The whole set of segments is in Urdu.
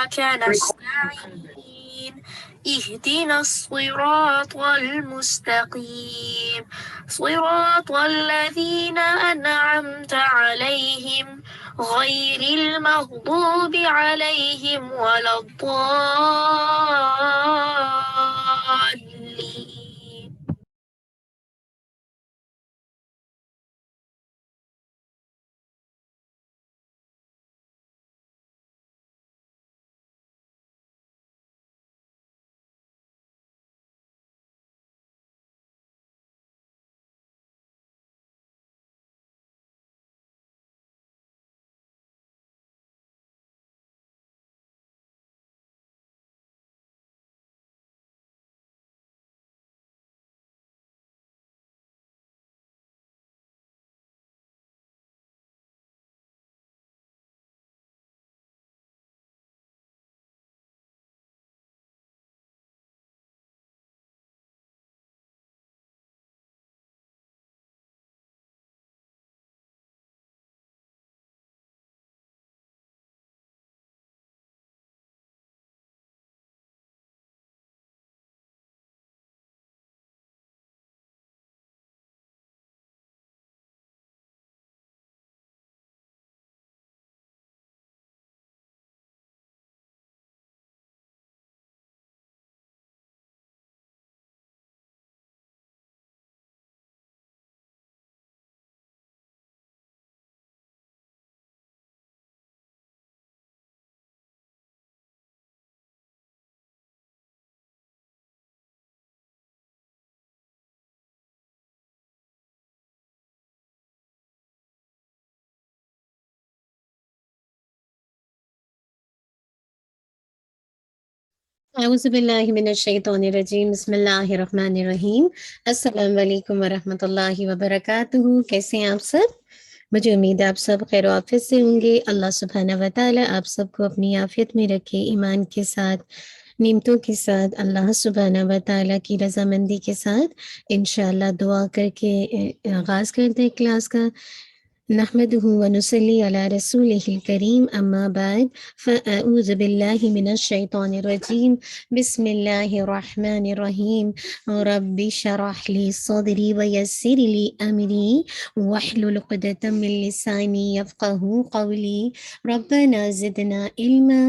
وإياك نستعين اهدنا الصراط المستقيم صراط الذين أنعمت عليهم غير المغضوب عليهم ولا الضالين. اعوذ باللہ من الشیطان الرجیم بسم اللہ الرحمن الرحیم السلام علیکم ورحمۃ اللہ وبرکاتہ۔ کیسے ہیں آپ سب؟ مجھے امید ہے آپ سب خیر و عافیت سے ہوں گے۔ اللہ سبحانہ و تعالیٰ آپ سب کو اپنی عافیت میں رکھے، ایمان کے ساتھ، نعمتوں کے ساتھ، اللہ سبحانہ و تعالیٰ کی رضامندی کے ساتھ انشاءاللہ دعا کر کے آغاز کرتے ہیں کلاس کا۔ نحمده ونصلي على رسوله الكريم اما بعد فاعوذ بالله من الشيطان الرجيم بسم الله الرحمن الرحيم رب اشرح لي صدري ويسر لي امري واحلل عقدة من لساني يفقهوا قولي ربنا زدنا علما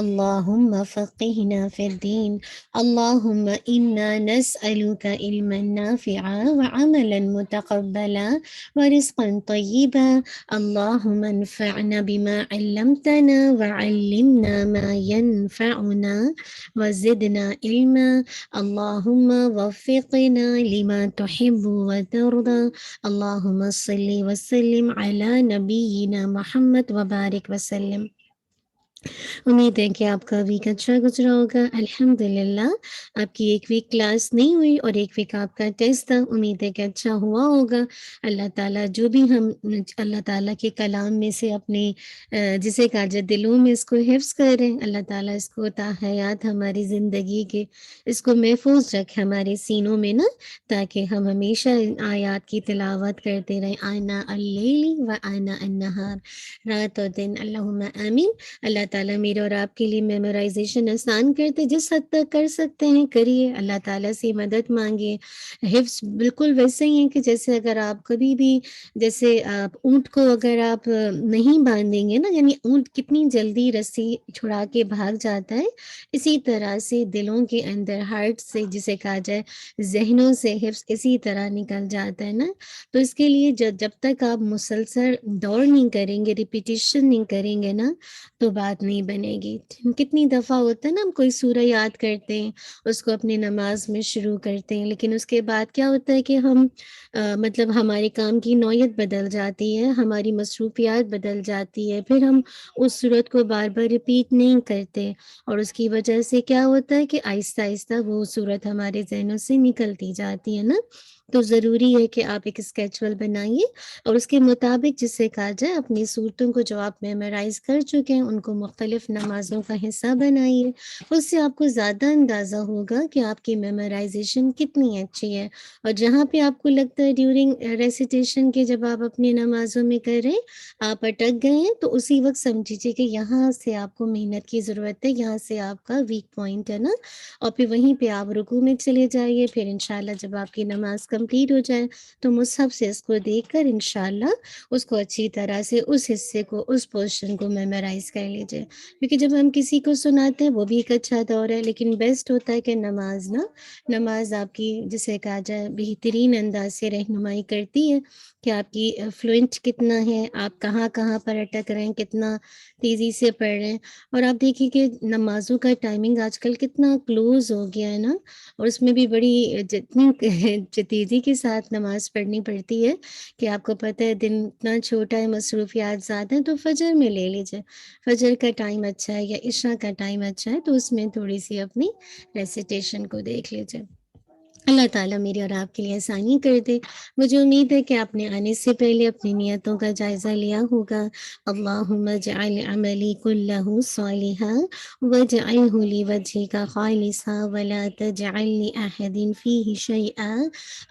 اللهم فقهنا في الدين اللهم انا نسألك علما نافعا وعملا متقبلا ورزقا طيبا اللهم انفعنا بما علمتنا وعلمنا ما ينفعنا وزدنا علما اللهم وفقنا لما تحب وترضى اللهم صل وسلم على نبينا محمد وبارك وسلم۔ امید ہے کہ آپ کا ویک اچھا گزرا ہوگا۔ الحمدللہ آپ کی ایک ویک کلاس نہیں ہوئی اور ایک ویک آپ کا ٹیسٹ تھا، امید ہے کہ اچھا ہوا ہوگا۔ اللہ تعالیٰ جو بھی ہم اللہ تعالیٰ کے کلام میں سے اپنے جسے کہا جائے دلوں میں اس کو حفظ کریں، اللہ تعالیٰ اس کو تا حیات ہماری زندگی کے اس کو محفوظ رکھے ہمارے سینوں میں نا، تاکہ ہم ہمیشہ ان آیات کی تلاوت کرتے رہیں، آنا اللیل و آنا النہار، رات اور دن، اللہم آمین۔ اللہ تعالیٰ میرے اور آپ کے لیے میمورائزیشن آسان کرتے، جس حد تک کر سکتے ہیں کریے، اللہ تعالیٰ سے مدد مانگیے۔ حفظ بالکل ویسے ہی ہے کہ جیسے اگر آپ کبھی بھی جیسے آپ اونٹ کو اگر آپ نہیں باندھیں گے نا، یعنی اونٹ کتنی جلدی رسی چھڑا کے بھاگ جاتا ہے، اسی طرح سے دلوں کے اندر ہارٹ سے جسے کہا جائے ذہنوں سے حفظ اسی طرح نکل جاتا ہے نا۔ تو اس کے لیے جب تک آپ مسلسل دور نہیں کریں گے، ریپیٹیشن نہیں کریں گے نا، تو بات نہیں بنے گی۔ کتنی دفعہ ہوتا ہے نا، ہم کوئی سورہ یاد کرتے ہیں، اس کو اپنی نماز میں شروع کرتے ہیں، لیکن اس کے بعد کیا ہوتا ہے کہ ہم مطلب ہمارے کام کی نوعیت بدل جاتی ہے، ہماری مصروفیات بدل جاتی ہے، پھر ہم اس صورت کو بار بار ریپیٹ نہیں کرتے، اور اس کی وجہ سے کیا ہوتا ہے کہ آہستہ آہستہ وہ صورت ہمارے ذہنوں سے نکلتی جاتی ہے نا۔ تو ضروری ہے کہ آپ ایک اسکیجول بنائیے اور اس کے مطابق جسے کہا جائے اپنی صورتوں کو جو آپ میمورائز کر چکے ہیں ان کو مختلف نمازوں کا حصہ بنائیے. اس سے آپ کو زیادہ اندازہ ہوگا کہ آپ کی میمورائزیشن کتنی اچھی ہے. اور جہاں پہ آپ کو لگتا ہے ڈیورنگ ریسیٹیشن کے جب آپ اپنی نمازوں میں کر رہے ہیں آپ اٹک گئے ہیں تو اسی وقت سمجھیے کہ یہاں سے آپ کو محنت کی ضرورت ہے، یہاں سے آپ کا ویک پوائنٹ ہے نا. اور پھر وہیں پہ آپ رکوع میں چلے جائیے. پھر انشاءاللہ جب آپ کی نماز کمپلیٹ ہو جائے تو مصحف سے اس کو دیکھ کر انشاءاللہ اس کو اچھی طرح سے اس حصے کو اس پورشن کو میمورائز کر لیجیے. کیونکہ جب ہم کسی کو سناتے ہیں وہ بھی ایک اچھا دور ہے، لیکن بیسٹ ہوتا ہے کہ نماز آپ کی جسے کہا جائے بہترین انداز سے رہنمائی کرتی ہے کہ آپ کی فلوئنٹ کتنا ہے، آپ کہاں کہاں پر اٹک رہے ہیں، کتنا تیزی سے پڑھ رہے ہیں. اور آپ دیکھیے کہ نمازوں کا ٹائمنگ آج کل کتنا کلوز ہو گیا ہے نا، اور اس میں بھی بڑی جتنی تیزی کے ساتھ نماز پڑھنی پڑتی ہے کہ آپ کو پتہ ہے دن اتنا چھوٹا ہے، مصروفیات زیادہ ہیں. تو فجر میں لے لیجیے، فجر کا ٹائم اچھا ہے یا عشاء کا ٹائم اچھا ہے تو اس میں تھوڑی سی اپنی ریسیٹیشن کو دیکھ لیجیے. اللہ تعالیٰ میری اور آپ کے لیے آسانی کر دے. مجھے امید ہے کہ آپ نے آنے سے پہلے اپنی نیتوں کا جائزہ لیا ہوگا. اللہم اجعل عملی کلہ صالحا واجعلہ لوجہک خالصا ولا تجعل لأحد فیہ شیئا.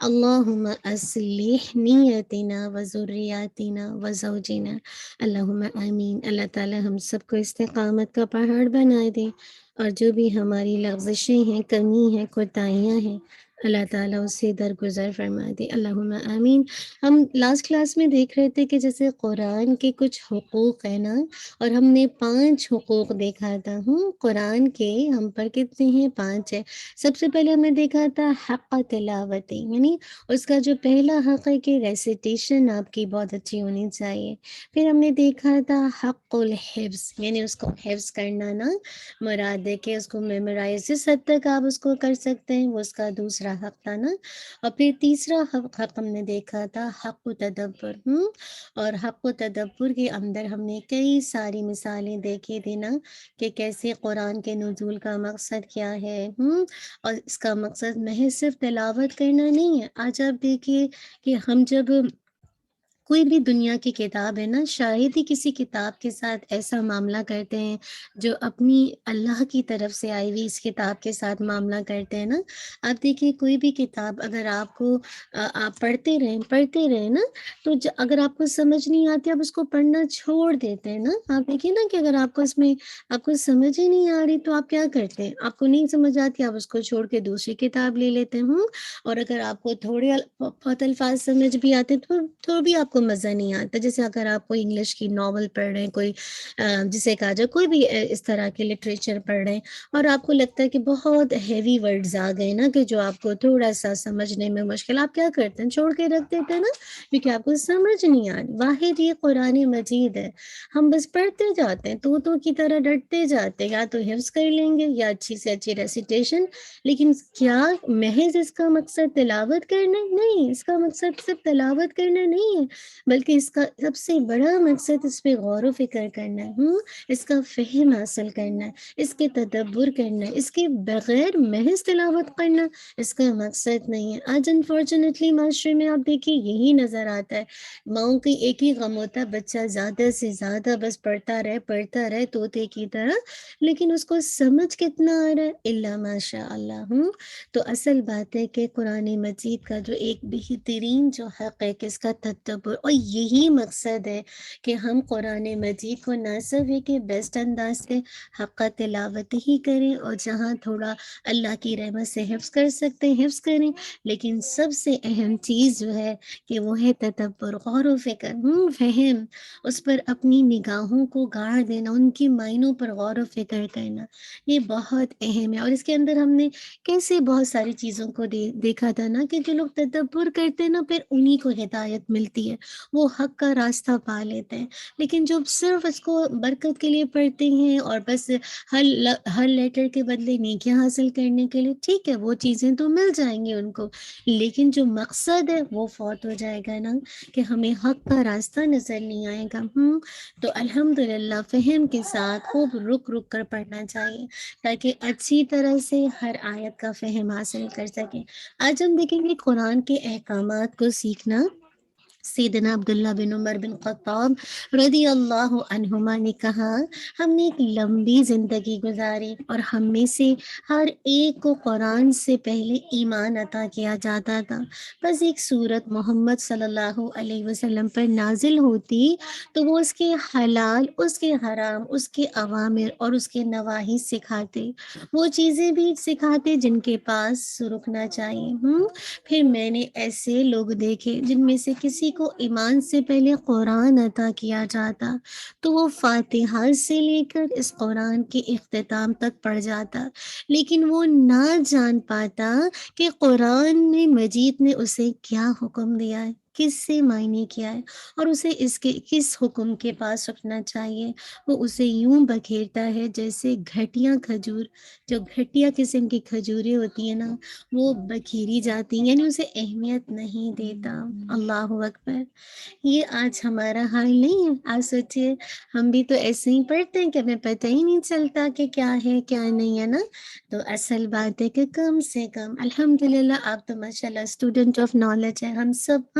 اللہم اصلح نیتنا وذریاتنا وزوجنا. اللہم آمین. اللہ تعالیٰ ہم سب کو استقامت کا پہاڑ بنا دے، اور جو بھی ہماری لغزشیں ہیں، کمی ہیں، کوتاہیاں ہیں، اللہ تعالیٰ اس سے درگزر فرما دے. اللہم آمین. ہم لاسٹ کلاس میں دیکھ رہے تھے کہ جیسے قرآن کے کچھ حقوق ہیں نا، اور ہم نے 5 حقوق دیکھا تھا. قرآن کے ہم پر کتنے ہیں؟ 5 ہے. سب سے پہلے ہم نے دیکھا تھا حق تلاوت، یعنی اس کا جو پہلا حق ہے کہ ریسیٹیشن آپ کی بہت اچھی ہونی چاہیے. پھر ہم نے دیکھا تھا حق الحفظ، یعنی اس کو حفظ کرنا نا مراد ہے کہ اس کو میمورائز جس حد تک آپ اس کو کر سکتے ہیں وہ اس کا دوسرا حق تھا نا. اور پھر تیسرا حق ہم نے دیکھا تھا حق و تدبر. اور حق و تدبر کے اندر ہم نے کئی ساری مثالیں دیکھی تھی نا کہ کیسے قرآن کے نزول کا مقصد کیا ہے. اور اس کا مقصد محض صرف تلاوت کرنا نہیں ہے. آج آپ دیکھیے کہ ہم جب کوئی بھی دنیا کی کتاب ہے نا، شاید ہی کسی کتاب کے ساتھ ایسا معاملہ کرتے ہیں جو اپنی اللہ کی طرف سے آئی ہوئی اس کتاب کے ساتھ معاملہ کرتے ہیں نا. آپ دیکھیے کوئی بھی کتاب اگر آپ کو آپ پڑھتے رہیں نا، تو اگر آپ کو سمجھ نہیں آتی آپ اس کو پڑھنا چھوڑ دیتے ہیں نا. آپ دیکھیے نا کہ اگر آپ کو اس میں آپ کو سمجھ ہی نہیں آ رہی تو آپ کیا کرتے ہیں؟ آپ کو نہیں سمجھ آتی آپ اس کو چھوڑ کے دوسری کتاب لے لیتے ہیں. اور اگر آپ کو تھوڑے بہت الفاظ سمجھ بھی آتے تو بھی آپ کو مزہ نہیں آتا. جیسے اگر آپ کوئی انگلش کی ناول پڑھ رہے ہیں، کوئی جسے کہا جائے کوئی بھی اس طرح کے لٹریچر پڑھ رہے ہیں، اور آپ کو لگتا ہے کہ بہت ہیوی ورڈز آ گئے نا کہ جو آپ کو تھوڑا سا سمجھنے میں مشکل، آپ کیا کرتے ہیں؟ چھوڑ کے رکھ دیتے ہیں نا، کیونکہ آپ کو سمجھ نہیں آ رہی. واحد یہ قرآن مجید ہے، ہم بس پڑھتے جاتے ہیں، طوطوں کی طرح ڈٹتے جاتے ہیں. یا تو حفظ کر لیں گے یا اچھی سے اچھی ریسیٹیشن، لیکن کیا محض اس کا مقصد تلاوت کرنا نہیں؟ اس کا مقصد صرف تلاوت کرنا نہیں ہے، بلکہ اس کا سب سے بڑا مقصد اس پہ غور و فکر کرنا ہے. اس کا فہم حاصل کرنا ہے، اس کے تدبر کرنا ہے. اس کے بغیر محض تلاوت کرنا اس کا مقصد نہیں ہے. آج انفارچونیٹلی معاشرے میں آپ دیکھیے یہی نظر آتا ہے. ماؤں کی ایک ہی غم ہوتا ہے، بچہ زیادہ سے زیادہ بس پڑھتا رہے طوطے کی طرح، لیکن اس کو سمجھ کتنا آ رہا ہے؟ الا ماشاء اللہ. تو اصل بات ہے کہ قرآن مجید کا جو ایک بہترین جو حق ہے کہ اس کا تدبر، اور یہی مقصد ہے کہ ہم قرآن مجید کو نہ صرف کہ بیسٹ انداز سے حق تلاوت ہی کریں، اور جہاں تھوڑا اللہ کی رحمت سے حفظ کر سکتے ہیں حفظ کریں، لیکن سب سے اہم چیز جو ہے کہ وہ ہے تدبر، غور و فکر، فہم. اس پر اپنی نگاہوں کو گاڑ دینا، ان کی معنوں پر غور و فکر کرنا، یہ بہت اہم ہے. اور اس کے اندر ہم نے کیسے بہت ساری چیزوں کو دیکھا تھا نا کہ جو لوگ تدبر کرتے ہیں نا پھر انہی کو ہدایت ملتی ہے. وہ حق کا راستہ پا لیتے ہیں۔ لیکن جو صرف اس کو برکت کے لیے پڑھتے ہیں اور بس ہر لیٹر کے بدلے نیکیاں حاصل کرنے کے لیے، ٹھیک ہے وہ چیزیں تو مل جائیں گی ان کو، لیکن جو مقصد ہے وہ فوت ہو جائے گا نا، کہ ہمیں حق کا راستہ نظر نہیں آئے گا۔ تو الحمدللہ فہم کے ساتھ خوب رک رک کر پڑھنا چاہیے تاکہ اچھی طرح سے ہر آیت کا فہم حاصل کر سکیں۔ آج ہم دیکھیں گے قرآن کے احکامات کو سیکھنا۔ سیدنا عبداللہ بن عمر بن خطاب رضی اللہ عنہما نے کہا، ہم نے ایک لمبی زندگی گزاری اور ہم میں سے ہر ایک کو قرآن سے پہلے ایمان عطا کیا جاتا تھا، بس ایک سورت محمد صلی اللہ علیہ وسلم پر نازل ہوتی تو وہ اس کے حلال، اس کے حرام، اس کے اوامر اور اس کے نواہی سکھاتے، وہ چیزیں بھی سکھاتے جن کے پاس رکنا چاہیے۔ پھر میں نے ایسے لوگ دیکھے جن میں سے کسی کو ایمان سے پہلے قرآن عطا کیا جاتا تو وہ فاتحہ سے لے کر اس قرآن کے اختتام تک پڑھ جاتا، لیکن وہ نہ جان پاتا کہ قرآن میں مجید نے اسے کیا حکم دیا ہے، کس سے معنی کیا ہے، اور اسے اس کے کس حکم کے پاس رکھنا چاہیے۔ وہ اسے یوں بکھیرتا ہے جیسے گھٹیا کھجور، جو گھٹیا قسم کی کھجوریں ہوتی ہیں نا وہ بکھیری جاتی ہیں، یعنی اسے اہمیت نہیں دیتا۔ اللہ اکبر! یہ آج ہمارا حال نہیں ہے۔ آج سوچئے ہم بھی تو ایسے ہی پڑھتے ہیں کہ ہمیں پتہ ہی نہیں چلتا کہ کیا ہے کیا نہیں ہے نا۔ تو اصل بات ہے کہ کم سے کم الحمدللہ آپ تو ماشاءاللہ اسٹوڈنٹ آف نالج ہیں، ہم سب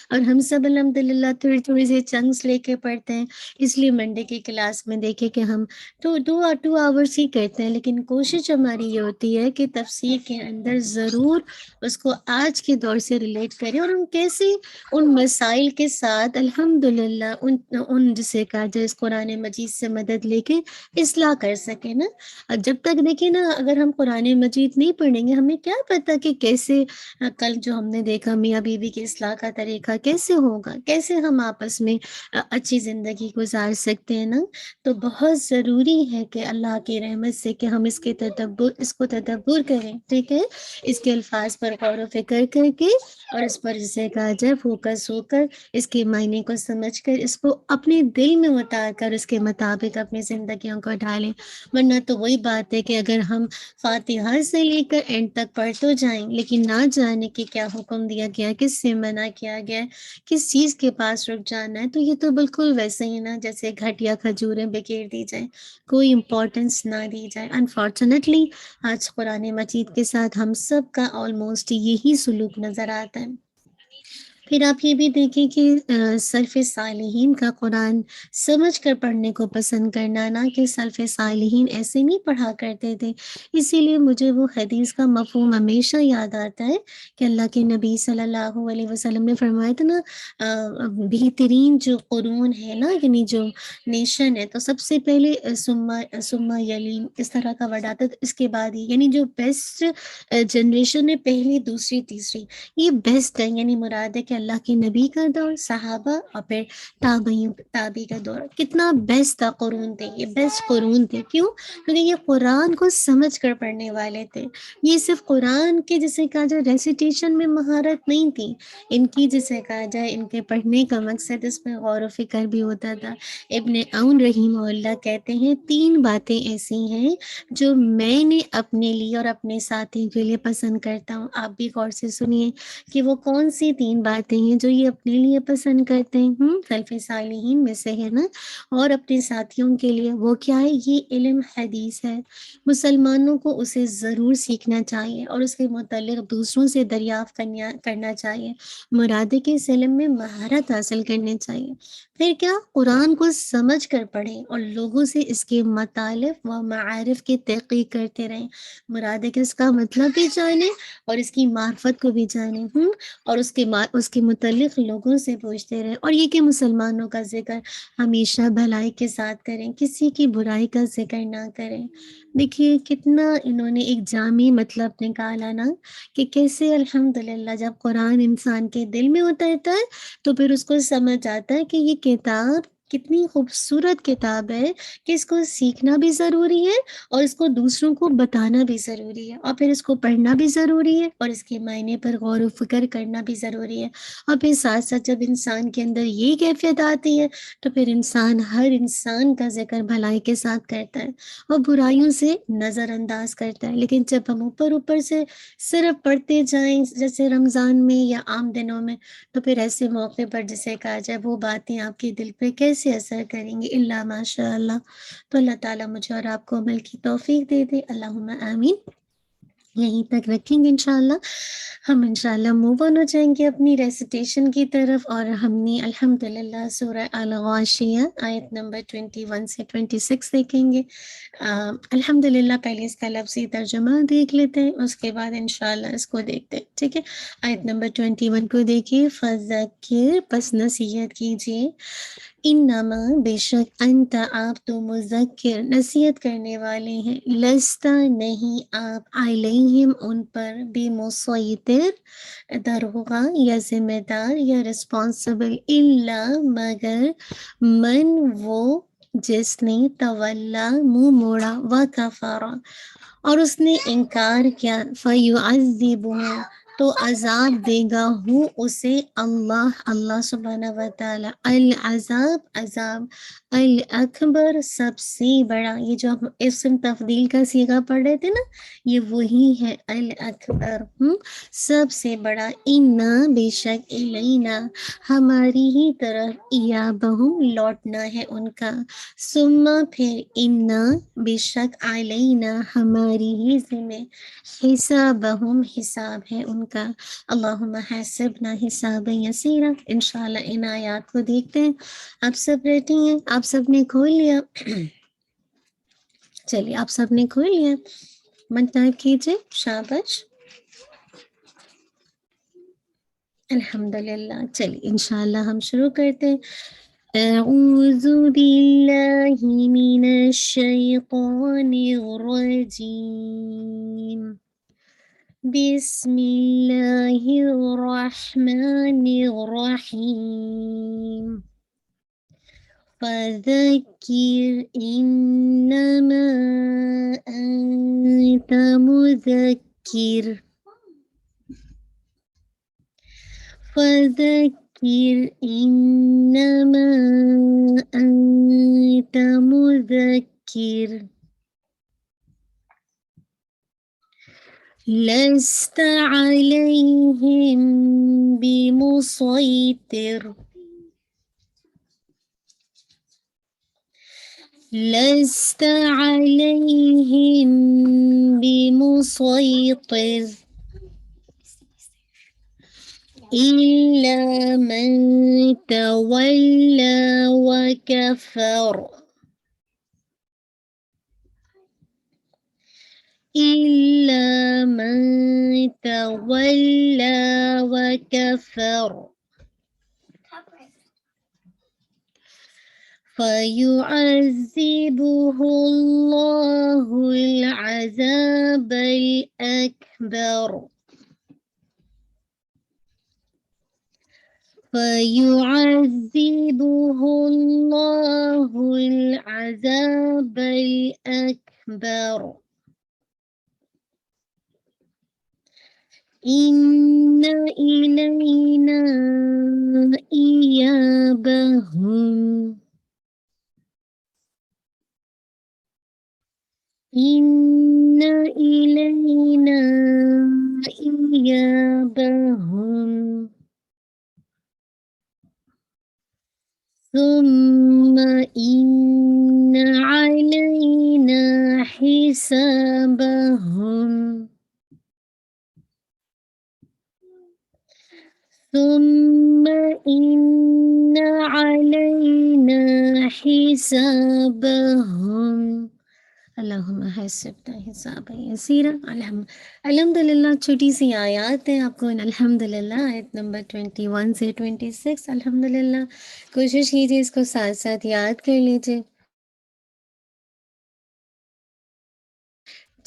اور ہم سب الحمدللہ تھوڑی تھوڑی سی چنکس لے کے پڑھتے ہیں، اس لیے منڈے کی کلاس میں دیکھیں کہ ہم تو 2 آورس ہی کرتے ہیں، لیکن کوشش ہماری یہ ہوتی ہے کہ تفسیر کے اندر ضرور اس کو آج کے دور سے ریلیٹ کریں اور ہم کیسے ان مسائل کے ساتھ الحمدللہ ان جسے کہا جائے اس قرآن مجید سے مدد لے کے اصلاح کر سکیں نا۔ اور جب تک دیکھیں نا اگر ہم قرآن مجید نہیں پڑھیں گے ہمیں کیا پتہ کہ کیسے کل جو ہم نے دیکھا میاں بیوی کی اصلاح کا طریقہ کیسے ہوگا، کیسے ہم آپس میں اچھی زندگی گزار سکتے ہیں نا۔ تو بہت ضروری ہے کہ اللہ کی رحمت سے کہ ہم اس کو تدبر کریں، ٹھیک ہے، اس کے الفاظ پر غور و فکر کر کے اور اس پر جسے کہا جائے فوکس ہو کر اس کے معنی کو سمجھ کر اس کو اپنے دل میں اتار کر اس کے مطابق اپنی زندگیوں کو ڈھالیں۔ ورنہ تو وہی بات ہے کہ اگر ہم فاتحہ سے لے کر اینڈ تک پڑھ تو جائیں لیکن نہ جانے کہ کیا حکم دیا گیا، کس سے منع کیا گیا، کس چیز کے پاس رک جانا ہے، تو یہ تو بالکل ویسے ہی نا جیسے گھٹیا کھجوریں بکھیر دی جائیں، کوئی امپورٹنس نہ دی جائے۔ انفارچونیٹلی آج قرآن مجید کے ساتھ ہم سب کا آلموسٹ یہی سلوک نظر آتا ہے۔ پھر آپ یہ بھی دیکھیں کہ سلف صالحین کا قرآن سمجھ کر پڑھنے کو پسند کرنا، نہ کہ سلف صالحین ایسے نہیں پڑھا کرتے تھے۔ اسی لیے مجھے وہ حدیث کا مفہوم ہمیشہ یاد آتا ہے کہ اللہ کے نبی صلی اللہ علیہ وسلم نے فرمایا تھا نا بہترین جو قرون ہے نا، یعنی جو نیشن ہے، تو سب سے پہلے سما یلین اس طرح کا ورڈ آتا ہے، اس کے بعد ہی یعنی جو بیسٹ جنریشن ہے پہلی، دوسری، تیسری، یہ بیسٹ ہے، یعنی مراد ہے کہ اللہ کے نبی کا دور، صحابہ اور پھر تابعی کا دور، کتنا بیسٹ تھا قرون تھے، یہ بیسٹ قرون تھے۔ کیوں؟ کیونکہ یہ قرآن کو سمجھ کر پڑھنے والے تھے۔ یہ صرف قرآن کے جسے کہا جائے ریسیٹیشن میں مہارت نہیں تھی، ان کی جسے کہا جائے ان کے پڑھنے کا مقصد اس میں غور و فکر بھی ہوتا تھا۔ ابن عون رحمہ اللہ کہتے ہیں 3 باتیں ایسی ہیں جو میں نے اپنے لیے اور اپنے ساتھی کے لیے پسند کرتا ہوں، آپ بھی غور سے سنیے کہ وہ کون سی 3 باتیں ہیں جو یہ اپنے لیے پسند کرتے ہیں، سلف صالحین میں سے ہے نا، اور اپنے ساتھیوں کے لیے وہ کیا ہے؟ یہ علم حدیث ہے۔ مسلمانوں کو اسے ضرور سیکھنا چاہیے اور اس کے متعلق دوسروں سے دریافت کرنا چاہیے، مراد ہے کہ اس علم میں مہارت حاصل کرنی چاہیے۔ پھر کیا؟ قرآن کو سمجھ کر پڑھیں اور لوگوں سے اس کے مطالب و معارف کی تحقیق کرتے رہیں، مراد ہے کہ اس کا مطلب بھی جانیں اور اس کی معرفت کو بھی جانیں، اور اس کے متعلق لوگوں سے پوچھتے رہیں، اور یہ کہ مسلمانوں کا ذکر ہمیشہ بھلائی کے ساتھ کریں، کسی کی برائی کا ذکر نہ کریں۔ دیکھیے کتنا انہوں نے ایک جامع مطلب نکالا نا، کہ کیسے الحمدللہ جب قرآن انسان کے دل میں اترتا ہے تو پھر اس کو سمجھ آتا ہے کہ یہ کتاب کتنی خوبصورت کتاب ہے کہ اس کو سیکھنا بھی ضروری ہے اور اس کو دوسروں کو بتانا بھی ضروری ہے، اور پھر اس کو پڑھنا بھی ضروری ہے اور اس کے معنی پر غور و فکر کرنا بھی ضروری ہے۔ اور پھر ساتھ ساتھ جب انسان کے اندر یہ کیفیت آتی ہے تو پھر انسان ہر انسان کا ذکر بھلائی کے ساتھ کرتا ہے اور برائیوں سے نظر انداز کرتا ہے۔ لیکن جب ہم اوپر سے صرف پڑھتے جائیں جیسے رمضان میں یا عام دنوں میں، تو پھر ایسے موقع پر جسے کہا جائے وہ باتیں آپ کے دل پہ کیسے اثر کریں گی، الا ماشاء اللہ۔ تو اللہ تعالیٰ مجھے اور آپ کو عمل کی توفیق دے دے، اللہم آمین۔ یہیں تک رکھیں گے انشاءاللہ، ہم انشاءاللہ موو آن ہو جائیں گے اپنی ریسیٹیشن کی طرف، اور ہم نے الحمدللہ سورہ الغاشیہ آیت نمبر 21 سے 26 دیکھیں گے۔ الحمدللہ پہلے اس کا لفظی ترجمہ دیکھ لیتے ہیں، اس کے بعد انشاءاللہ اس کو دیکھتے ہیں، ٹھیک ہے۔ آیت نمبر 21 کو دیکھیے، فذکر پس نصیحت کیجیے، انما بے شک انت آپ تو مذکر نصیحت کرنے والے ہیں، لستا نہیں آپ علیہم ان پر بے مسیطر دروغہ یا ذمہ دار یا رسپانسبل، الا مگر من وہ جس نے تولا منہ موڑا و کفارا اور اس نے انکار کیا، فیعذبہ تو عذاب دے گا ہوں اسے اللہ سبحانہ و تعالی، العذاب عذاب الاکبر سب سے بڑا۔ یہ جو ہم اسم تفضیل کا صیغہ پڑھ رہے تھے نا، یہ وہی ہے الاکبر، سب سے بڑا۔ انا بے شک الینا ہماری ہی طرف، ایابہم لوٹنا ہے ان کا، ثم پھر انا بے شک علینا ہماری ہی ذمہ، حسابہم حساب ہے ان کا، اللہم حسبنا حسابا یسیرا۔ انشاءاللہ ان آیات کو دیکھتے ہیں۔ آپ سب ریڈی ہیں؟ آپ سب نے کھول لیا؟ چلیے آپ سب نے کھول لیا، من ٹائپ کیجئے، شاباش، الحمدللہ۔ چلیے انشاءاللہ ہم شروع کرتے ہیں۔ اعوذ باللہ من الشیطان الرجیم، بسم اللہ الرحمن الرحیم، فذکر انما انت مذکر، فذکر انما انت مذکر، لست علیہم بمسیطر، لست علیہم بمسیطر، إلا من تولى وكفر، إلا من تولى وكفر، فيعذبه الله العذاب الأكبر، فيعذبه الله العذاب الأكبر، إن إلينا إيابهم، إن إلينا إيابهم، ثم إن علينا حسابهم، ثم إن علينا حسابهم، اللہم حسبنا حسابا یسیرا۔ الحمدللہ چھوٹی سی آیات ہیں، آپ کو الحمدللہ آیت نمبر 21 سے 26 الحمدللہ کوشش کیجیے اس کو ساتھ ساتھ یاد کر لیجیے۔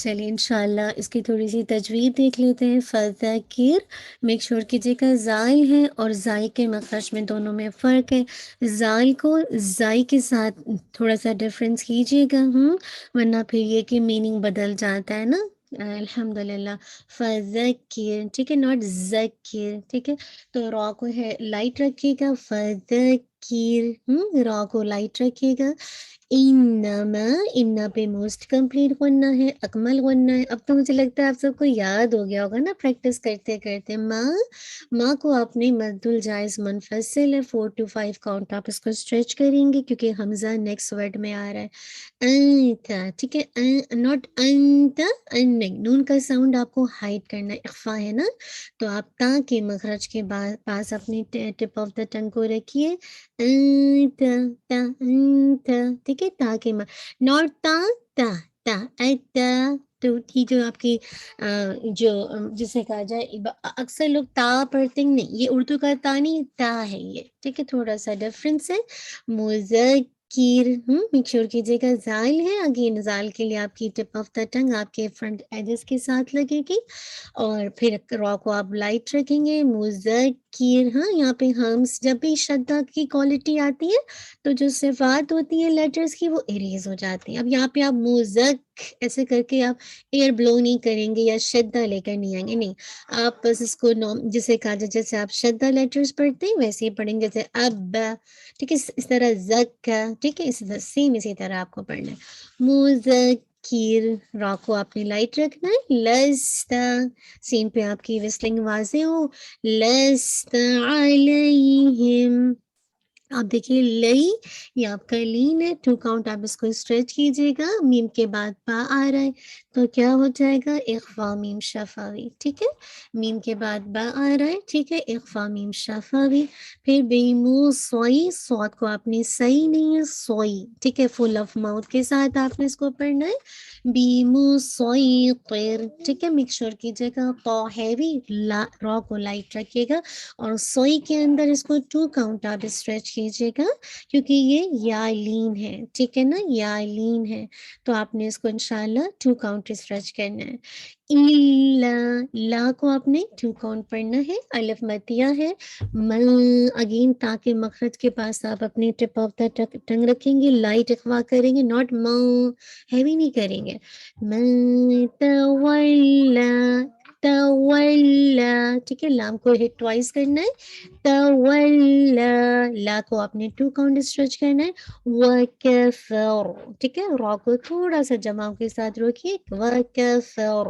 چلیے انشاءاللہ اس کی تھوڑی سی تجوید دیکھ لیتے ہیں. فذکر میک شور کیجیے گا زائل ہے اور زائی کے مخرج میں دونوں میں فرق ہے. زائل کو زائی کے ساتھ تھوڑا سا ڈفرینس کیجیے گا ورنہ پھر یہ کہ میننگ بدل جاتا ہے نا. الحمدللہ. فذکر ٹھیک ہے، ناٹ ذکر. ٹھیک ہے، تو را کو ہے لائٹ رکھیے گا. فذکر را کو لائٹ رکھیے گا. انما انا پہ موسٹ کمپلیٹ غنہ ہے، اکمل غنہ ہے. اب تو مجھے لگتا ہے آپ سب کو یاد ہو گیا ہوگا نا پریکٹس کرتے کرتے. ماں کو آپ نے مد الجائز منفصل ہے 4 to 5 کاؤنٹ آپ اس کو اسٹریچ کریں گے کیونکہ حمزہ نیکسٹ ورڈ میں آ رہا ہے. انتا ٹھیک ہے، ناٹ انتا، ان نہیں، نون کا ساؤنڈ آپ کو ہائڈ کرنا ہے، اخفا ہے نا. تو آپ تا کے مخرج کے پاس اپنی ٹپ آف دا ٹنگ کو رکھیے. انتا تا انتا ٹھیک ہے، تا کے ناٹ تا تا تا اتا. تو یہ جو آپ کی جو جسے کہا جائے اکثر لوگ تا پڑھتے ہیں، نہیں، یہ اردو کا تا نہیں، تا ہے یہ. ٹھیک ہے، تھوڑا سا ڈفرینس ہے. مذکر میک شور کیجیے گا زائل ہے. اگین زائل کے لیے آپ کی ٹپ آف دا ٹنگ آپ کے فرنٹ ایجز کے ساتھ لگے گی اور پھر را کو آپ لائٹ رکھیں گے. مذکر یہاں پہ ہمس جب بھی شدہ کی کوالٹی آتی ہے تو جو صفات ہوتی ہیں لیٹرز کی وہ اریز ہو جاتی ہیں. اب یہاں پہ آپ مذک ایسے کر کے آپ ایئر بلو نہیں کریں گے یا شدہ لے کر نہیں آئیں گے، نہیں، آپ بس اس کو جسے کہا جائے جیسے آپ شدہ لیٹرز پڑھتے ہیں ویسے ہی پڑھیں گے، جیسے اب. ٹھیک ہے، اس طرح زک. ٹھیک ہے، سیم اسی طرح آپ کو پڑھنا ہے. مذکر را کو آپ نے لائٹ رکھنا ہے. لستا سین پہ آپ کی وسلنگ واضح ہو. لست علیہم. آپ دیکھیے لئی یہ آپ کا لین ہے، 2 کاؤنٹ آپ اس کو اسٹریچ کیجیے گا. میم کے بعد با آ رہا ہے تو کیا ہو جائے گا، اخفا میم شفاوی. ٹھیک ہے، میم کے بعد با آ رہا ہے. ٹھیک ہے، اخفا میم شفاوی. پھر بیمو سوئی، سوت کو آپ نے صحیح نہیں ہے سوئی. ٹھیک ہے، فل آف ماؤتھ کے ساتھ آپ نے اس کو پڑھنا ہے. بیمو سوئی قیر. ٹھیک ہے، میک شور کیجیے گا پا ہیوی، را کو لائٹ رکھیے گا اور سوئی کے اندر اس کو 2 کاؤنٹ آپ اسٹریچ کیجیے گا کیونکہ یہ یا لین ہے. ٹھیک ہے نا، یا لین ہے تو آپ نے اس کو انشاءاللہ 2 کاؤنٹ اسٹریچ کرنا ہے. لا کو آپ نے 2 کاؤنٹ پڑھنا ہے. الف متیا ہے. اگین تاکہ مخرج کے پاس آپ اپنی ٹپ آف دا ٹنگ رکھیں گے، لائٹ اخوا کریں گے، ناٹ ہیوی نہیں کریں گے. تولا تولا. ٹھیک ہے، لام کو ہٹ ٹوائس کرنا ہے. تولا لا کو آپ نے 2 کاؤنٹ اسٹریچ کرنا ہے. وکفر. ٹھیک ہے، را کو تھوڑا سا جماؤ کے ساتھ روکیے. وکفر.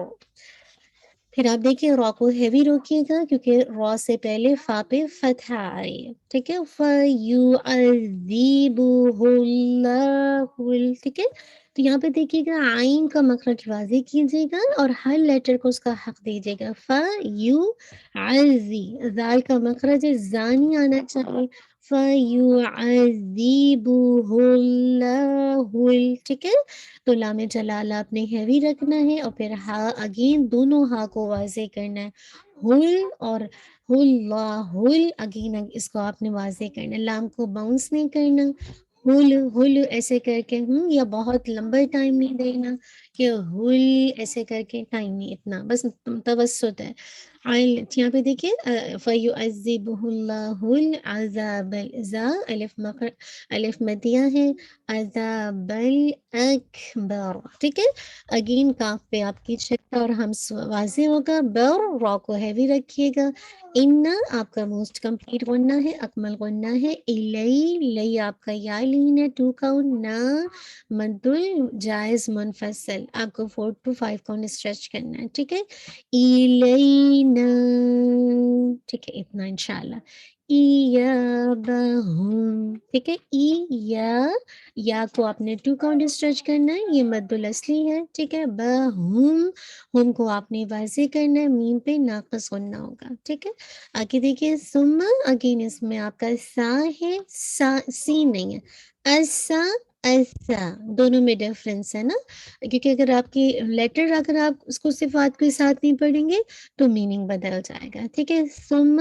پھر آپ دیکھیے را کو ہیوی روکیے گا کیونکہ را سے پہلے فا پہ فتح آ رہی ہے. ٹھیک ہے، فَيُعَذِّبُهُ اللَّهُ. ٹھیک ہے، تو یہاں پہ دیکھیے گا آئین کا مخرج واضح کیجیے گا اور ہر لیٹر کو اس کا حق دیجیے گا. فَيُعَذِّ زال کا مخرج زانی آنا چاہیے. فَيُعَذِّبُهُ اللَّهُ. ٹھیک ہے، تو لام جلال آپ نے ہیوی رکھنا ہے اور پھر ہا اگین دونوں ہا کو واضح کرنا ہے. ہل اور ہل اگین اس کو آپ نے واضح کرنا ہے، لام کو باؤنس نہیں کرنا. ہل ایسے کر کے یا بہت لمبا ٹائم نہیں دینا کہ ہل ایسے کر کے ٹائم نہیں، اتنا بس توسط ہے. یہاں پہ دیکھیے فَيُعَذِّبُهُ اللَّهُ الْعَذَابَ. الف مدیہ ہے. عذاب اکبر. ٹھیک ہے، اگین کاف پہ آپ کی شکل اور ہم واضح ہوگا. بر را کو ہیوی رکھیے گا. ان آپ کا موسٹ کمپلیٹ غنہ ہے، اکمل غنہ ہے. لئی آپ کا یا لین ہے، 2 کاؤنٹ. نا مد الجائز منفصل آپ کو 4 to 5 کاؤنٹ اسٹریچ کرنا ہے. ٹھیک ہے، ایلینا. ٹھیک ہے، اتنا انشاءاللہ. ایابہم. ٹھیک ہے، یا کو آپ نے 2 کاؤنٹ اسٹریچ کرنا ہے، یہ مد الاصلی ہے. ٹھیک ہے، ہم کو آپ نے واضح کرنا ہے، میم پہ ناقص غنہ ہوگا. ٹھیک ہے، آگے دیکھیے ثم. اگین اس میں آپ کا سا ہے، سین نہیں ہے. ایسا ایسا دونوں میں ڈفرینس ہے نا، کیونکہ اگر آپ کی لیٹر اگر آپ اس کو صفات کے ساتھ نہیں پڑھیں گے تو میننگ بدل جائے گا، ٹھیک ہے. ثم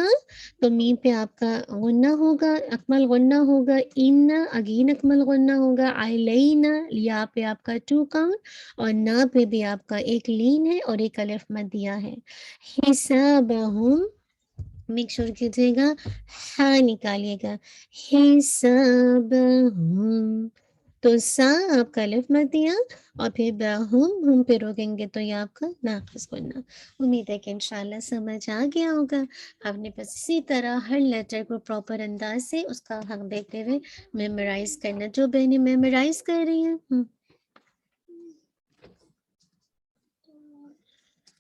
تو میم پہ آپ کا غنہ ہوگا، اکمل غنہ ہوگا. ان اگین اکمل غنہ ہوگا. علینا یا پہ آپ کا 2 کاؤنٹ، اور نہ پہ بھی آپ کا ایک لین ہے اور ایک الف مد دیا ہے. حسابہم میک شور کیجیے گا، ہاں نکالیے گا. حسابہم تو سا آپ کا الف مت دیا اور پھر ہم پہ روکیں گے تو یہ آپ کا ناقص گننا. امید ہے کہ انشاءاللہ سمجھ آ گیا ہوگا. آپ نے بس اسی طرح ہر لیٹر کو پراپر انداز سے اس کا حق دیتے ہوئے میمورائز کرنا. جو بہنیں میمورائز کر رہی ہیں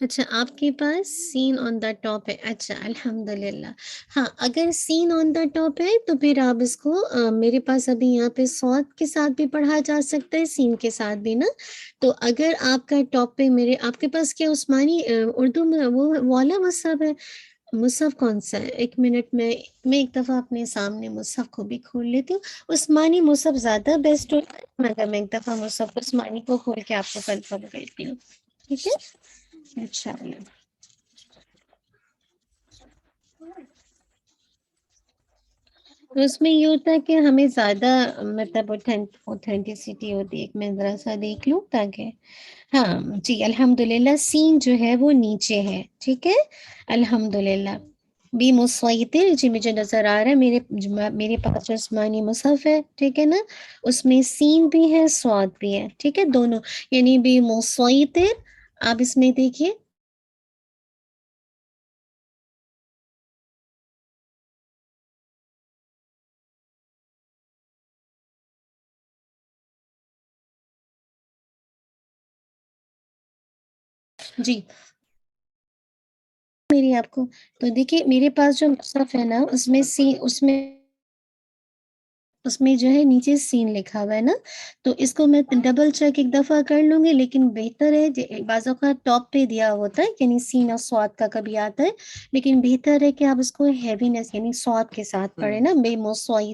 اچھا آپ کے پاس سین آن دا ٹاپ ہے. اچھا الحمدللہ. ہاں اگر سین آن دا ٹاپ ہے تو پھر آپ اس کو میرے پاس ابھی یہاں پہ صاد کے ساتھ بھی پڑھا جا سکتا ہے، سین کے ساتھ بھی نا. تو اگر آپ کا ٹاپ پہ آپ کے پاس کیا عثمانی اردو میں وہ والا مصحف ہے؟ مصحف کون سا ہے؟ ایک منٹ میں ایک دفعہ اپنے سامنے مصحف کو بھی کھول لیتی ہوں. عثمانی مصحف زیادہ بیسٹ ہوتا ہے، مگر میں ایک دفعہ مصحف عثمانی کو کھول کے آپ کو کنفرم کرتی ہوں، ٹھیک ہے. اچھا اس میں یہ ہوتا ہے کہ ہمیں زیادہ مطلب اوتھینٹسٹی ہوتی ہے. میں ذرا سا دیکھ لوں تاکہ ہاں جی الحمدللہ سین جو ہے وہ نیچے ہے، ٹھیک ہے. الحمدللہ بھی مسویتر جی مجھے نظر آ رہا ہے میرے پاس جو عثمانی مصحف ہے، ٹھیک ہے نا، اس میں سین بھی ہے سواد بھی ہے، ٹھیک ہے دونوں، یعنی بھی مسویتر. آپ اس میں دیکھیے جی میری آپ کو تو دیکھیے میرے پاس جو مصحف ہے نا اس میں جو ہے نیچے سین لکھا ہوا ہے نا، تو اس کو میں ڈبل چیک ایک دفعہ کر لوں گی. لیکن بہتر ہے بعض اوقات ٹاپ پہ دیا ہوتا ہے یعنی سین اور سواد کا کبھی آتا ہے، لیکن بہتر ہے کہ آپ اس کو ہیوینس یعنی سواد کے ساتھ پڑھیں نا، بے موسوئی.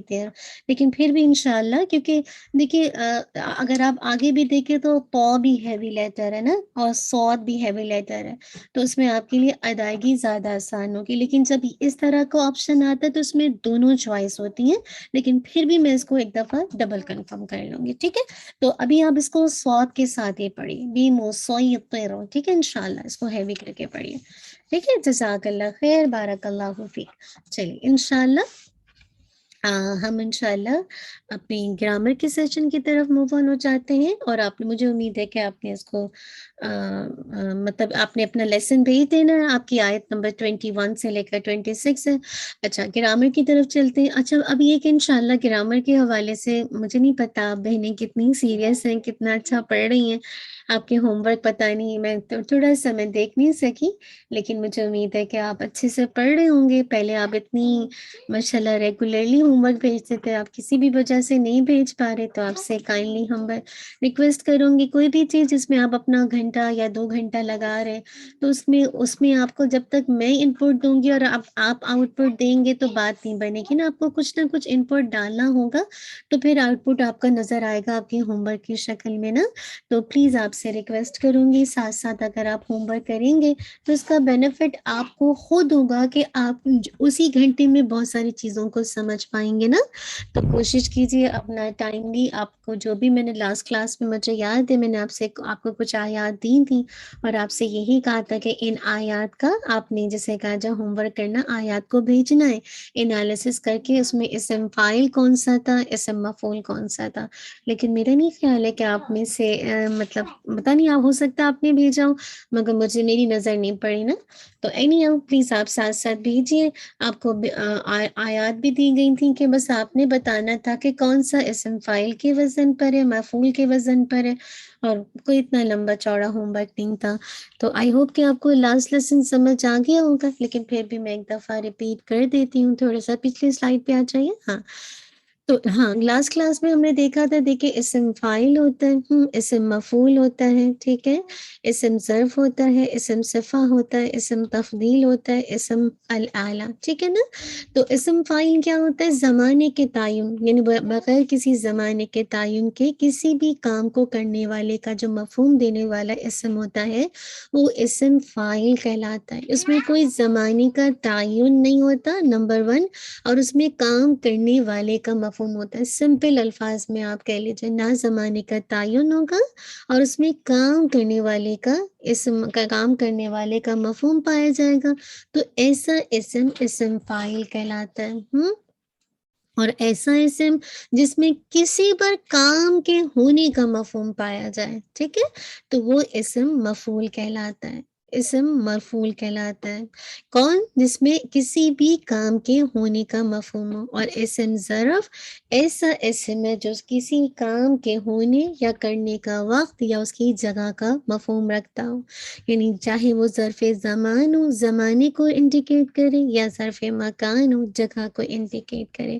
لیکن پھر بھی انشاءاللہ کیونکہ دیکھیے اگر آپ آگے بھی دیکھیں تو تو بھی ہیوی لیٹر ہے نا اور سواد بھی ہیوی لیٹر ہے، تو اس میں آپ کے لیے ادائیگی زیادہ آسان ہوگی. لیکن جب اس طرح کا آپشن آتا ہے تو اس میں دونوں چوائس ہوتی ہیں، لیکن پھر بھی میں اس کو ایک دفعہ ڈبل کنفرم کر لوں گی، ٹھیک ہے. تو ابھی آپ اس کو سواد کے ساتھ ہی پڑھیے، بی موسوئی، ٹھیک ہے. انشاءاللہ اس کو ہیوی کر کے پڑھیے، ٹھیک ہے. جزاک اللہ خیر، بارک اللہ فیک. چلیے انشاءاللہ ہم انشاءاللہ اپنی گرامر کے سیشن کی طرف موو آن ہو جاتے ہیں. اور آپ نے مجھے امید ہے کہ آپ نے اس کو مطلب آپ نے اپنا لیسن بھیج دینا ہے. آپ کی آیت نمبر 21 سے لے کر 26 ہے. اچھا گرامر کی طرف چلتے ہیں. اچھا اب یہ کہ انشاءاللہ گرامر کے حوالے سے مجھے نہیں پتا آپ بہنیں کتنی سیریس ہیں، کتنا اچھا پڑھ رہی ہیں. آپ کے ہوم ورک پتہ نہیں، میں تھوڑا سا میں دیکھ نہیں سکی، لیکن مجھے امید ہے کہ آپ اچھے سے پڑھ رہے ہوں گے. پہلے آپ اتنی ماشاءاللہ ریگولرلی ہوم ورک بھیجتے تھے، آپ کسی بھی وجہ سے نہیں بھیج پا رہے تو آپ سے کائنڈلی ہم ریکویسٹ کروں گی کوئی بھی چیز جس میں آپ اپنا گھنٹہ یا 2 گھنٹہ لگا رہے تو اس میں آپ کو جب تک میں ان پٹ دوں گی اور آپ آؤٹ پٹ دیں گے تو بات نہیں بنے گی نا. آپ کو کچھ نہ کچھ ان پٹ ڈالنا ہوگا تو پھر آؤٹ پٹ آپ کا نظر آئے گا آپ کے ہوم ورک کی شکل میں نا. تو پلیز آپ سے ریکویسٹ کروں گی ساتھ ساتھ اگر آپ ہوم ورک کریں گے تو اس کا بینیفٹ آپ کو خود ہوگا کہ آپ اسی گھنٹے میں بہت ساری چیزوں کو سمجھ پائیں گے نا. تو کوشش کیجیے اپنا ٹائملی، آپ کو جو بھی میں نے لاسٹ کلاس میں مجھے یاد ہے میں نے آپ کو کچھ آیات دی تھی اور آپ سے یہی کہا تھا کہ ان آیات کا آپ نے جیسے کہا جب ہوم ورک کرنا آیات کو بھیجنا ہے، انالیسس کر کے اس میں اسم فاعل کون سا تھا، اسم مفعول کون سا تھا. لیکن میرا نہیں خیال ہے کہ آپ میں سے مطلب پتا نہیں آپ ہو سکتا آپ نے بھیجا ہو، مگر مجھے میری نظر نہیں پڑی نا. تو اینی ہاؤ پلیز آپ ساتھ ساتھ بھیجیے. آپ کو آیات بھی دی گئی تھیں کہ بس آپ نے بتانا تھا کہ کون سا اسم فاعل کے وزن پر ہے، مفعول کے وزن پر ہے، اور کوئی اتنا لمبا چوڑا ہوم ورک نہیں تھا. تو آئی ہوپ کہ آپ کو لاسٹ لیسن سمجھ آ گیا ہوگا، لیکن پھر بھی میں ایک دفعہ ریپیٹ کر دیتی ہوں. تھوڑا سا پچھلی سلائڈ پہ آ جائیے. ہاں تو ہاں لاسٹ کلاس میں ہم نے دیکھا تھا، دیکھیں اسم فاعل ہوتا ہے، اسم مفعول ہوتا ہے، ٹھیک ہے، اسم ظرف ہوتا ہے، اسم صفہ ہوتا ہے، اسم تفضیل ہوتا ہے، اسم الاعلیٰ، ٹھیک ہے نا۔ تو اسم فاعل کیا ہوتا ہے؟ زمانے کے تعین، یعنی بغیر کسی زمانے کے تعین کے کسی بھی کام کو کرنے والے کا جو مفہوم دینے والا اسم ہوتا ہے وہ اسم فاعل کہلاتا ہے۔ اس میں کوئی زمانے کا تعین نہیں ہوتا، نمبر 1، اور اس میں کام کرنے والے کا مفہوم ہوتا ہے۔ سمپل الفاظ میں آپ کہہ لیجیے، نہ زمانے کا تعین ہوگا اور اس میں کام کرنے والے کا کام کرنے والے کا مفہوم پایا جائے گا، تو ایسا اسم فاعل کہلاتا ہے۔ اور ایسا اسم جس میں کسی پر کام کے ہونے کا مفہوم پایا جائے، ٹھیک ہے، تو وہ اسم مفعول کہلاتا ہے، اسم مرفوع کہلاتا ہے۔ کون؟ جس میں کسی بھی کام کے ہونے کا مفہوم ہو۔ اور اسم ظرف ایسا اسم ہے جو کسی کام کے ہونے یا کرنے کا وقت یا اس کی جگہ کا مفہوم رکھتا ہو، یعنی چاہے وہ ظرف زمان ہو، زمانے کو انڈیکیٹ کرے، یا ظرف مکان ہو، جگہ کو انڈیکیٹ کرے۔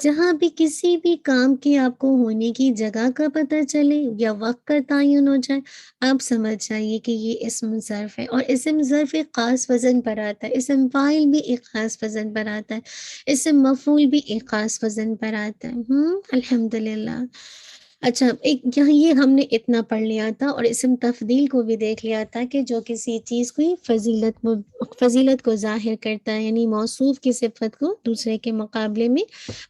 جہاں بھی کسی بھی کام کے آپ کو ہونے کی جگہ کا پتہ چلے یا وقت کا تعین ہو جائے، آپ سمجھ جائیے کہ یہ اسم ظرف ہے۔ اور اسم ظرف ایک خاص وزن پر آتا ہے، اسم فاعل بھی ایک خاص وزن پر آتا ہے، اسم مفعول بھی ایک خاص وزن پر آتا ہے۔ الحمدللہ۔ اچھا، ایک یہاں یہ ہم نے اتنا پڑھ لیا تھا، اور اسم تفضیل کو بھی دیکھ لیا تھا کہ جو کسی چیز کو فضیلت کو ظاہر کرتا ہے، یعنی موصوف کی صفت کو دوسرے کے مقابلے میں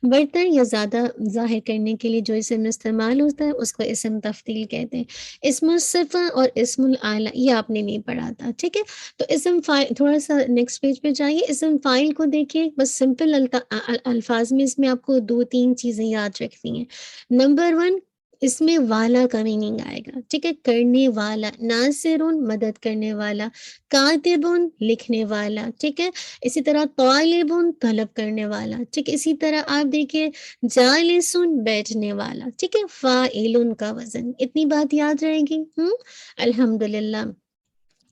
برتر یا زیادہ ظاہر کرنے کے لیے جو اسم استعمال ہوتا ہے اس کو اسم تفضیل کہتے ہیں۔ اسم الصفہ اور اسم الاعلیٰ یہ آپ نے نہیں پڑھا تھا، ٹھیک ہے۔ تو اسم فاعل، تھوڑا سا نیکسٹ پیج پہ جائیے، اسم فاعل کو دیکھیے، بس سمپل الفاظ میں اس میں آپ کو 2-3 چیزیں یاد رکھنی ہیں۔ نمبر 1، اس میں والا کا میننگ آئے گا، ٹھیک ہے، کرنے والا، ناصرون مدد کرنے والا، کاتبون لکھنے والا، ٹھیک ہے، اسی طرح طالبون طلب کرنے والا، ٹھیک ہے، اسی طرح آپ دیکھیں جالسون بیٹھنے والا، ٹھیک ہے، فاعلون کا وزن، اتنی بات یاد رہے گی۔ الحمدللہ،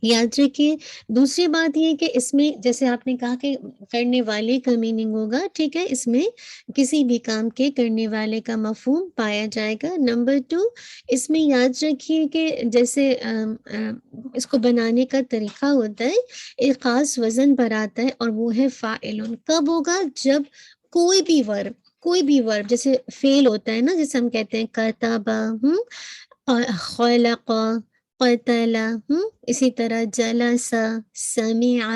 یاد رکھیے۔ دوسری بات یہ کہ اس میں جیسے آپ نے کہا کہ کرنے والے کا میننگ ہوگا، ٹھیک ہے، اس میں کسی بھی کام کے کرنے والے کا مفہوم پایا جائے گا۔ نمبر 2، اس میں یاد رکھیے کہ جیسے اس کو بنانے کا طریقہ ہوتا ہے، ایک خاص وزن پر آتا ہے، اور وہ ہے فاعلون۔ کب ہوگا؟ جب کوئی بھی ورب جیسے فعل ہوتا ہے نا، جیسے ہم کہتے ہیں کتبا، خلق، قتل، اسی طرح جلسا، سمع،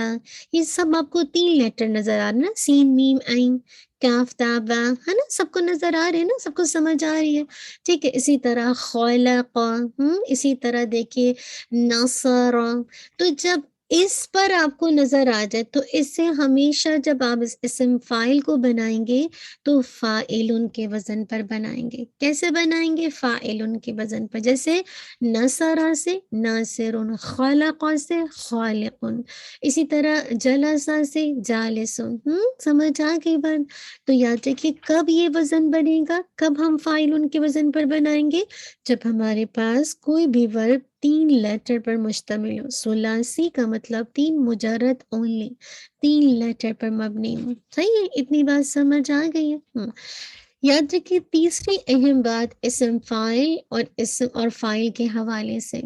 یہ سب آپ کو 3 لیٹر نظر آ رہے نا، سین میم عین کاف تا با، ہے نا، سب کو نظر آ رہے ہیں نا، سب کو سمجھ آ رہی ہے، ٹھیک ہے۔ اسی طرح خلق، اسی طرح دیکھیے نصر۔ تو جب اس پر آپ کو نظر آ جائے تو اس سے ہمیشہ جب آپ اس اسم فاعل کو بنائیں گے تو فاعلن کے وزن پر بنائیں گے۔ کیسے بنائیں گے؟ فاعلن کے وزن پر، جیسے نصرہ سے ناصرن، خلق سے خالقن، اسی طرح جلسہ سے جالسن۔ سمجھ آ گئی بات؟ تو یاد رکھیے کب یہ وزن بنے گا، کب ہم فاعلن کے وزن پر بنائیں گے؟ جب ہمارے پاس کوئی بھی ورب 3 لیٹر پر مشتمل ہو۔ ثلاثی کا مطلب 3 مجرد اونلی، 3 لیٹر پر مبنی ہو۔ صحیح ہے؟ اتنی بات سمجھ آ گئی ہے؟ یاد رکھیے تیسری اہم بات اسم فاعل اور فاعل کے حوالے سے،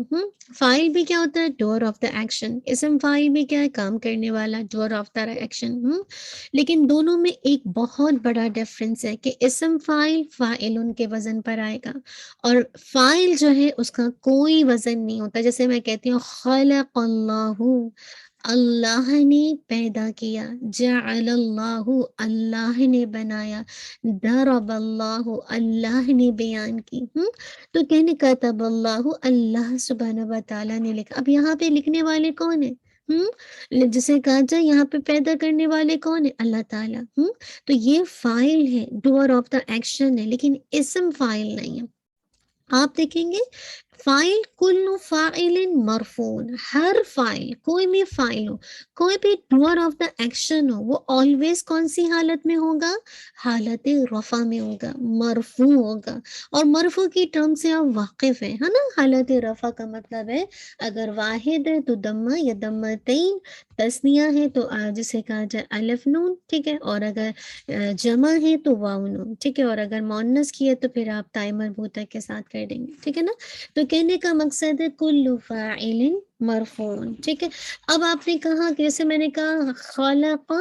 فاعل بھی کیا ہوتا ہے؟ ڈور آف دا ایکشن، اسم فاعل بھی کیا ہے؟ کام کرنے والا، ڈور آف دا ایکشن۔ لیکن دونوں میں ایک بہت بڑا ڈفرنس ہے کہ اسم فاعل فاعلن کے وزن پر آئے گا، اور فاعل جو ہے اس کا کوئی وزن نہیں ہوتا۔ جیسے میں کہتی ہوں خلق اللہ، اللہ نے پیدا کیا، جعل اللہ، اللہ نے بنایا، ضرب اللہ، اللہ نے بیان کی۔ تو کہنے کتب اللہ، اللہ سبحانہ و تعالیٰ نے لکھا۔ اب یہاں پہ لکھنے والے کون ہیں؟ جسے کہا جائے یہاں پہ پیدا کرنے والے کون ہیں؟ اللہ تعالیٰ۔ تو یہ فاعل ہے، ڈور آف دا ایکشن ہے، لیکن اسم فاعل نہیں ہے۔ آپ دیکھیں گے فائل کل فاعل مرفون، ہر فائل، کوئی بھی فائل ہو، کوئی بھی ڈوئر آف دا ایکشن ہو، وہ آلویز کون سی حالت میں ہوگا؟ حالت رفع میں ہوگا، مرفوع ہوگا. اور مرفوع کی ٹرم سے آپ واقف ہیں، ہے نا. حالت رفع کا مطلب ہے اگر واحد ہے تو دمہ یا دمتین، تسنیہ ہے تو جسے کہا جائے الف نون، ٹھیک ہے. اور اگر جمع ہے تو واو نون، ٹھیک ہے. اور اگر مؤنث کی ہے تو پھر آپ تاء مربوطہ کے ساتھ کر دیں گے، ٹھیک ہے نا. تو کہنے کا مقصد ہے کل فاعل مرفوع، ٹھیک ہے. اب آپ نے کہا، جیسے میں نے کہا خلق،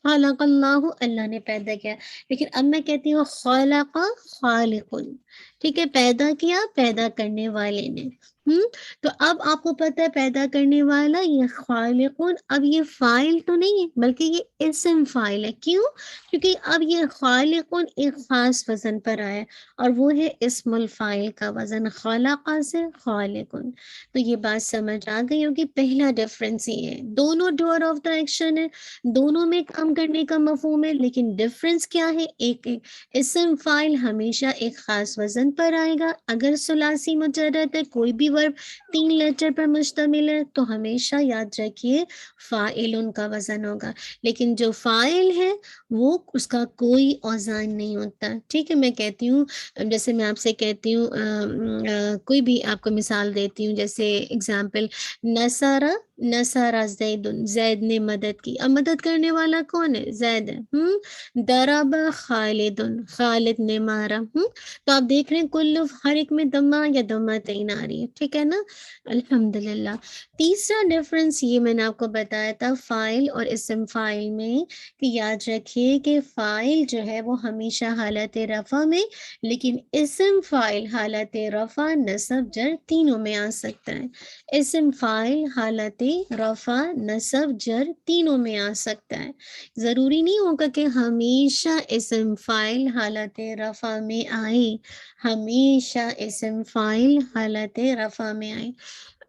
خلق اللہ، اللہ نے پیدا کیا. لیکن اب میں کہتی ہوں خلق خالق، ٹھیک ہے. پیدا کیا پیدا کرنے والے نے. تو اب آپ کو پتہ ہے پیدا کرنے والا یہ خالقون. اب یہ فائل تو نہیں ہے بلکہ یہ اسم فائل ہے. کیوں؟ کیونکہ اب یہ خالقون ایک خاص وزن پر آیا اور وہ ہے اسم الفائل کا وزن، خلقہ سے خالقون. تو یہ بات سمجھ آ گئی ہوگی. پہلا ڈفرینس یہ ہے، دونوں ڈوئر آف دا ایکشن ہے، دونوں میں کام کرنے کا مفہوم ہے، لیکن ڈفرینس کیا ہے؟ ایک اسم فائل ہمیشہ ایک خاص وزن پر آئے گا. اگر ثلاثی مجرد ہے، کوئی بھی ورب 3 لیٹر پر مشتمل ہے، تو ہمیشہ یاد رکھیے فاعلن کا وزن ہوگا. لیکن جو فاعل ہے وہ اس کا کوئی اوزان نہیں ہوتا، ٹھیک ہے. میں کہتی ہوں، جیسے میں آپ سے کہتی ہوں کوئی بھی آپ کو مثال دیتی ہوں، جیسے اگزامپل نصارہ، نصارہ زید، زید نے مدد کی. اب مدد کرنے والا کون ہے؟ زید ہے. ضرب خالد، خالد نے مارا. تو آپ دیکھ رہے ہیں کل ہر ایک میں دمہ یا دمہ تین آ رہی ہے، ٹھیک ہے نا. الحمدللہ. تیسرا ڈفرنس یہ میں نے آپ کو بتایا تھا فائل اور اسم فائل میں، کہ یاد رکھیے کہ فائل جو ہے وہ ہمیشہ حالت رفع میں، لیکن اسم فائل حالت رفع نصب جر تینوں میں آ سکتا ہے. اسم فائل حالت رفع نصب جر تینوں میں آ سکتا ہے. ضروری نہیں ہوگا کہ ہمیشہ اسم فائل حالت رفع میں آئے، ہمیشہ اسم فائل حالت رفع میں آئے.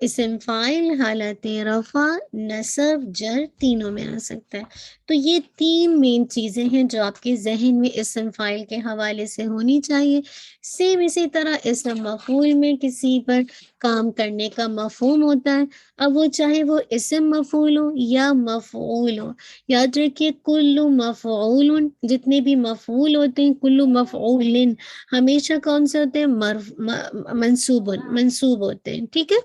اسم فائل حالت رفع نصب جر تینوں میں آ سکتا ہے. تو یہ 3 مین چیزیں ہیں جو آپ کے ذہن میں اسم فائل کے حوالے سے ہونی چاہیے. سیم اسی طرح اسم مفعول میں کسی پر کام کرنے کا مفہوم ہوتا ہے. اب وہ چاہے وہ اسم مفعول ہو یا مفعول ہو، یاد رکھیے کل مفعول، جتنے بھی مفعول ہوتے ہیں کل مفعول ہمیشہ کون سے ہوتے ہیں؟ منصوب ہوتے ہیں، ٹھیک ہے.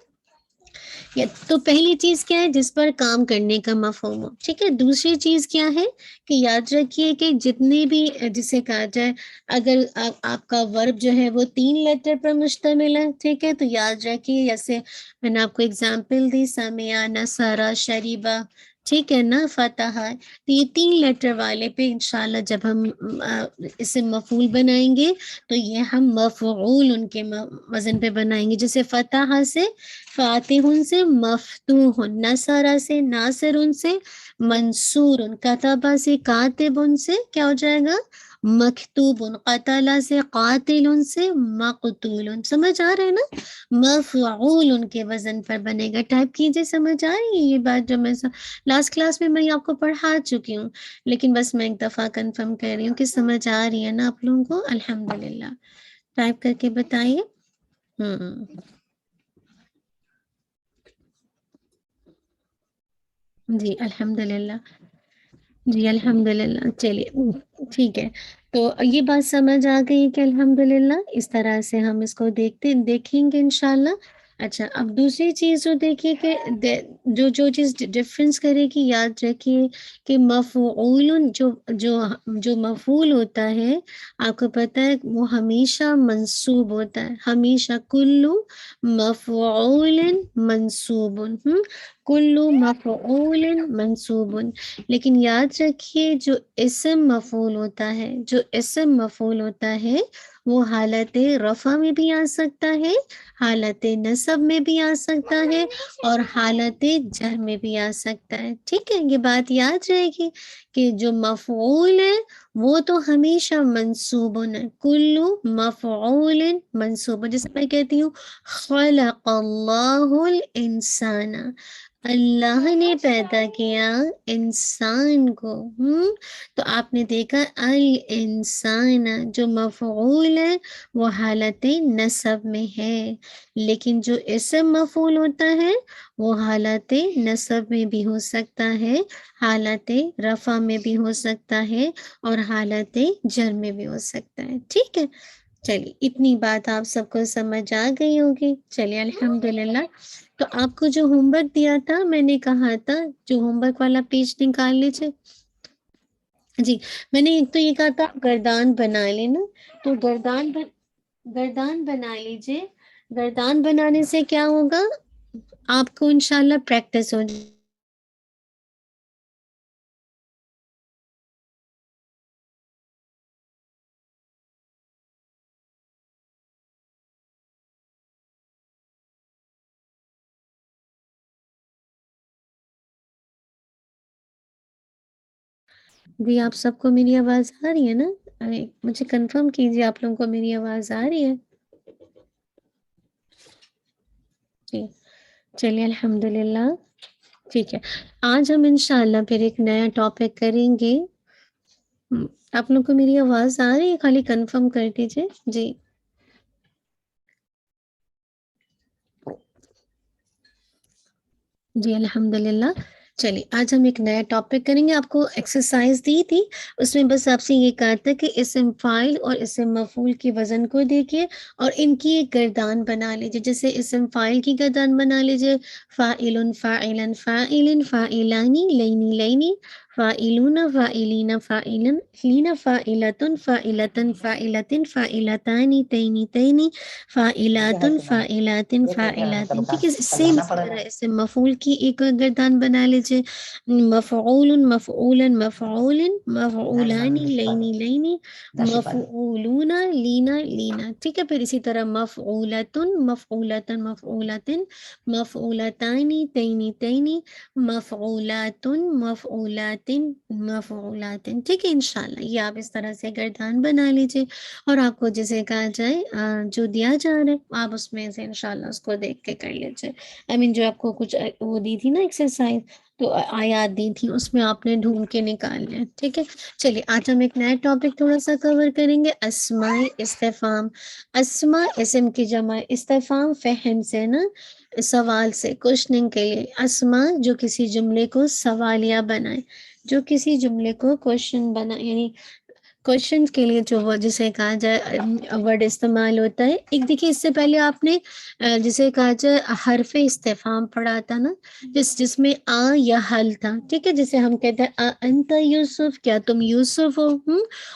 تو پہلی چیز کیا ہے؟ جس پر کام کرنے کا مفہوم ہو، ٹھیک ہے. دوسری چیز کیا ہے کہ یاد رکھیے کہ جتنے بھی جسے کہا جائے اگر آپ کا ورب جو ہے وہ 3 لیٹر پر مشتمل ہے، ٹھیک ہے، تو یاد رکھیے جیسے میں نے آپ کو اگزامپل دی، سمعہ، نصرہ، شریبہ، ٹھیک ہے نا، فتح. تو یہ 3 لیٹر والے پہ انشاءاللہ جب ہم اسے مفعول بنائیں گے تو یہ ہم مفعول ان کے وزن پہ بنائیں گے. جیسے فتح سے فاتح سے مفتوح، نصرہ سے ناصر سے منصور، کتبہ سے کاتب سے کیا ہو جائے گا؟ مکتوب، قتلہ سے قاتل سے مقتول. سمجھ آ رہا ہے نا؟ مفعول ان کے وزن پر بنے گا. ٹائپ کیجئے. سمجھ آ رہی ہے یہ بات جو میں لاسٹ کلاس میں آپ کو پڑھا چکی ہوں، لیکن بس میں ایک دفعہ کنفرم کر رہی ہوں کہ سمجھ آ رہی ہے نا آپ لوگوں کو؟ الحمدللہ. ٹائپ کر کے بتائیے. جی الحمدللہ. جی الحمدللہ. چلیے ٹھیک ہے. تو یہ بات سمجھ آ گئی کہ الحمدللہ اس طرح سے ہم اس کو دیکھیں گے انشاءاللہ. اچھا، اب دوسری چیز جو دیکھیے کہ جو چیز ڈفرینس کرے گی، یاد رکھیے کہ مفعول جو مفعول ہوتا ہے آپ کو پتہ ہے وہ ہمیشہ منصوب ہوتا ہے، ہمیشہ کلو مفعول منصوب، کلو مفعول منصوب. لیکن یاد رکھیے جو اسم مفعول ہوتا ہے وہ حالت رفع میں بھی آ سکتا ہے، حالت نصب میں بھی آ سکتا ہے، اور حالت جر میں بھی آ سکتا ہے. ٹھیک ہے، یہ بات یاد رہے گی کہ جو مفعول ہے وہ تو ہمیشہ منصوب ہے، کلو مفعول منصوب. جیسے میں کہتی ہوں خلق اللہ الانسان، اللہ نے پیدا کیا انسان کو. تو آپ نے دیکھا الانسان جو مفعول ہے وہ حالت نصب میں ہے، لیکن جو اسم مفعول ہوتا ہے وہ حالت نصب میں بھی ہو سکتا ہے، حالت رفع میں بھی ہو سکتا ہے، اور حالت جر میں بھی ہو سکتا ہے. ٹھیک ہے، چلیے اتنی بات آپ سب کو سمجھ آ گئی ہوگی. چلیے الحمدللہ. تو آپ کو جو ہوم ورک دیا تھا میں نے کہا تھا جو ہوم ورک والا پیج نکال لیجیے. جی میں نے ایک تو یہ کہا تھا گردان بنا لینا، تو گردان بنا لیجیے. گردان بنانے سے کیا ہوگا، آپ کو انشاءاللہ پریکٹس ہو جائے. جی آپ سب کو میری آواز آ رہی ہے نا؟ مجھے کنفرم کیجیے آپ لوگوں کو میری آواز آ رہی ہے. جی چلیے الحمدللہ. ٹھیک ہے، آج ہم انشاءاللہ پھر ایک نیا ٹاپک کریں گے. آپ لوگ کو میری آواز آ رہی ہے؟ خالی کنفرم کر دیجیے. جی جی الحمدللہ. چلیے آج ہم ایک نیا ٹاپک کریں گے. آپ کو ایکسرسائز دی تھی، اس میں بس آپ سے یہ کہا تھا کہ اسم فاعل اور اسم مفعول کی وزن کو دیکھیے اور ان کی ایک گردان بنا لیجیے. جیسے اسم فاعل کی گردان بنا لیجیے، فاعل فاعلا فاعل فاعلانی لینی لینی، فاعلون فاعلین فاعلن لین، فاعلۃ فاعلۃ فاعلۃ فاعلتان تین تین، فاعلات فاعلات فاعلات. ٹھیک ہے، سیم اسی طرح اسم مفعول کی ایک گردان بنا لیجیے، مفعول مفعولا مفعول مفعولان لینی لینی، مفعولون لینا لینا. ٹھیک ہے، پھر اسی طرح مفعولۃ مفعولۃ مفعولۃ مفعولتان تین تین، مفعولات مفعولات مفعولات. ٹھیک ہے انشاءاللہ یہ آپ اس طرح سے گردان بنا لیجیے، اور آپ کو جسے کہا جائے جو دیا جا رہا ہے آپ اس میں سے انشاءاللہ اس کو دیکھ کے کر لیجیے. جو آپ کو کچھ وہ دی تھی نا ایکسرسائز، تو آیات دی تھی اس میں آپ نے ڈھونڈ کے نکالنا ہے. ٹھیک ہے، چلیے آج ہم ایک نیا ٹاپک تھوڑا سا کور کریں گے، اسماء استفہام. اسماء اسم کی جمع، استفہام فہم سے نا، سوال سے، کوشچننگ کے لیے. اسماء جو کسی جملے کو سوالیہ بنائے، جو کسی جملے کو کوشچن بنا، یعنی کوشچن کے لیے جو جسے کہا جائے ورڈ استعمال ہوتا ہے. ایک دیکھیے اس سے پہلے آپ نے جسے کہا جائے حرف استفہام پڑھا تھا نا، جس میں آ یا حل تھا. ٹھیک ہے، جسے ہم کہتے ہیں انت یوسف، کیا تم یوسف ہو،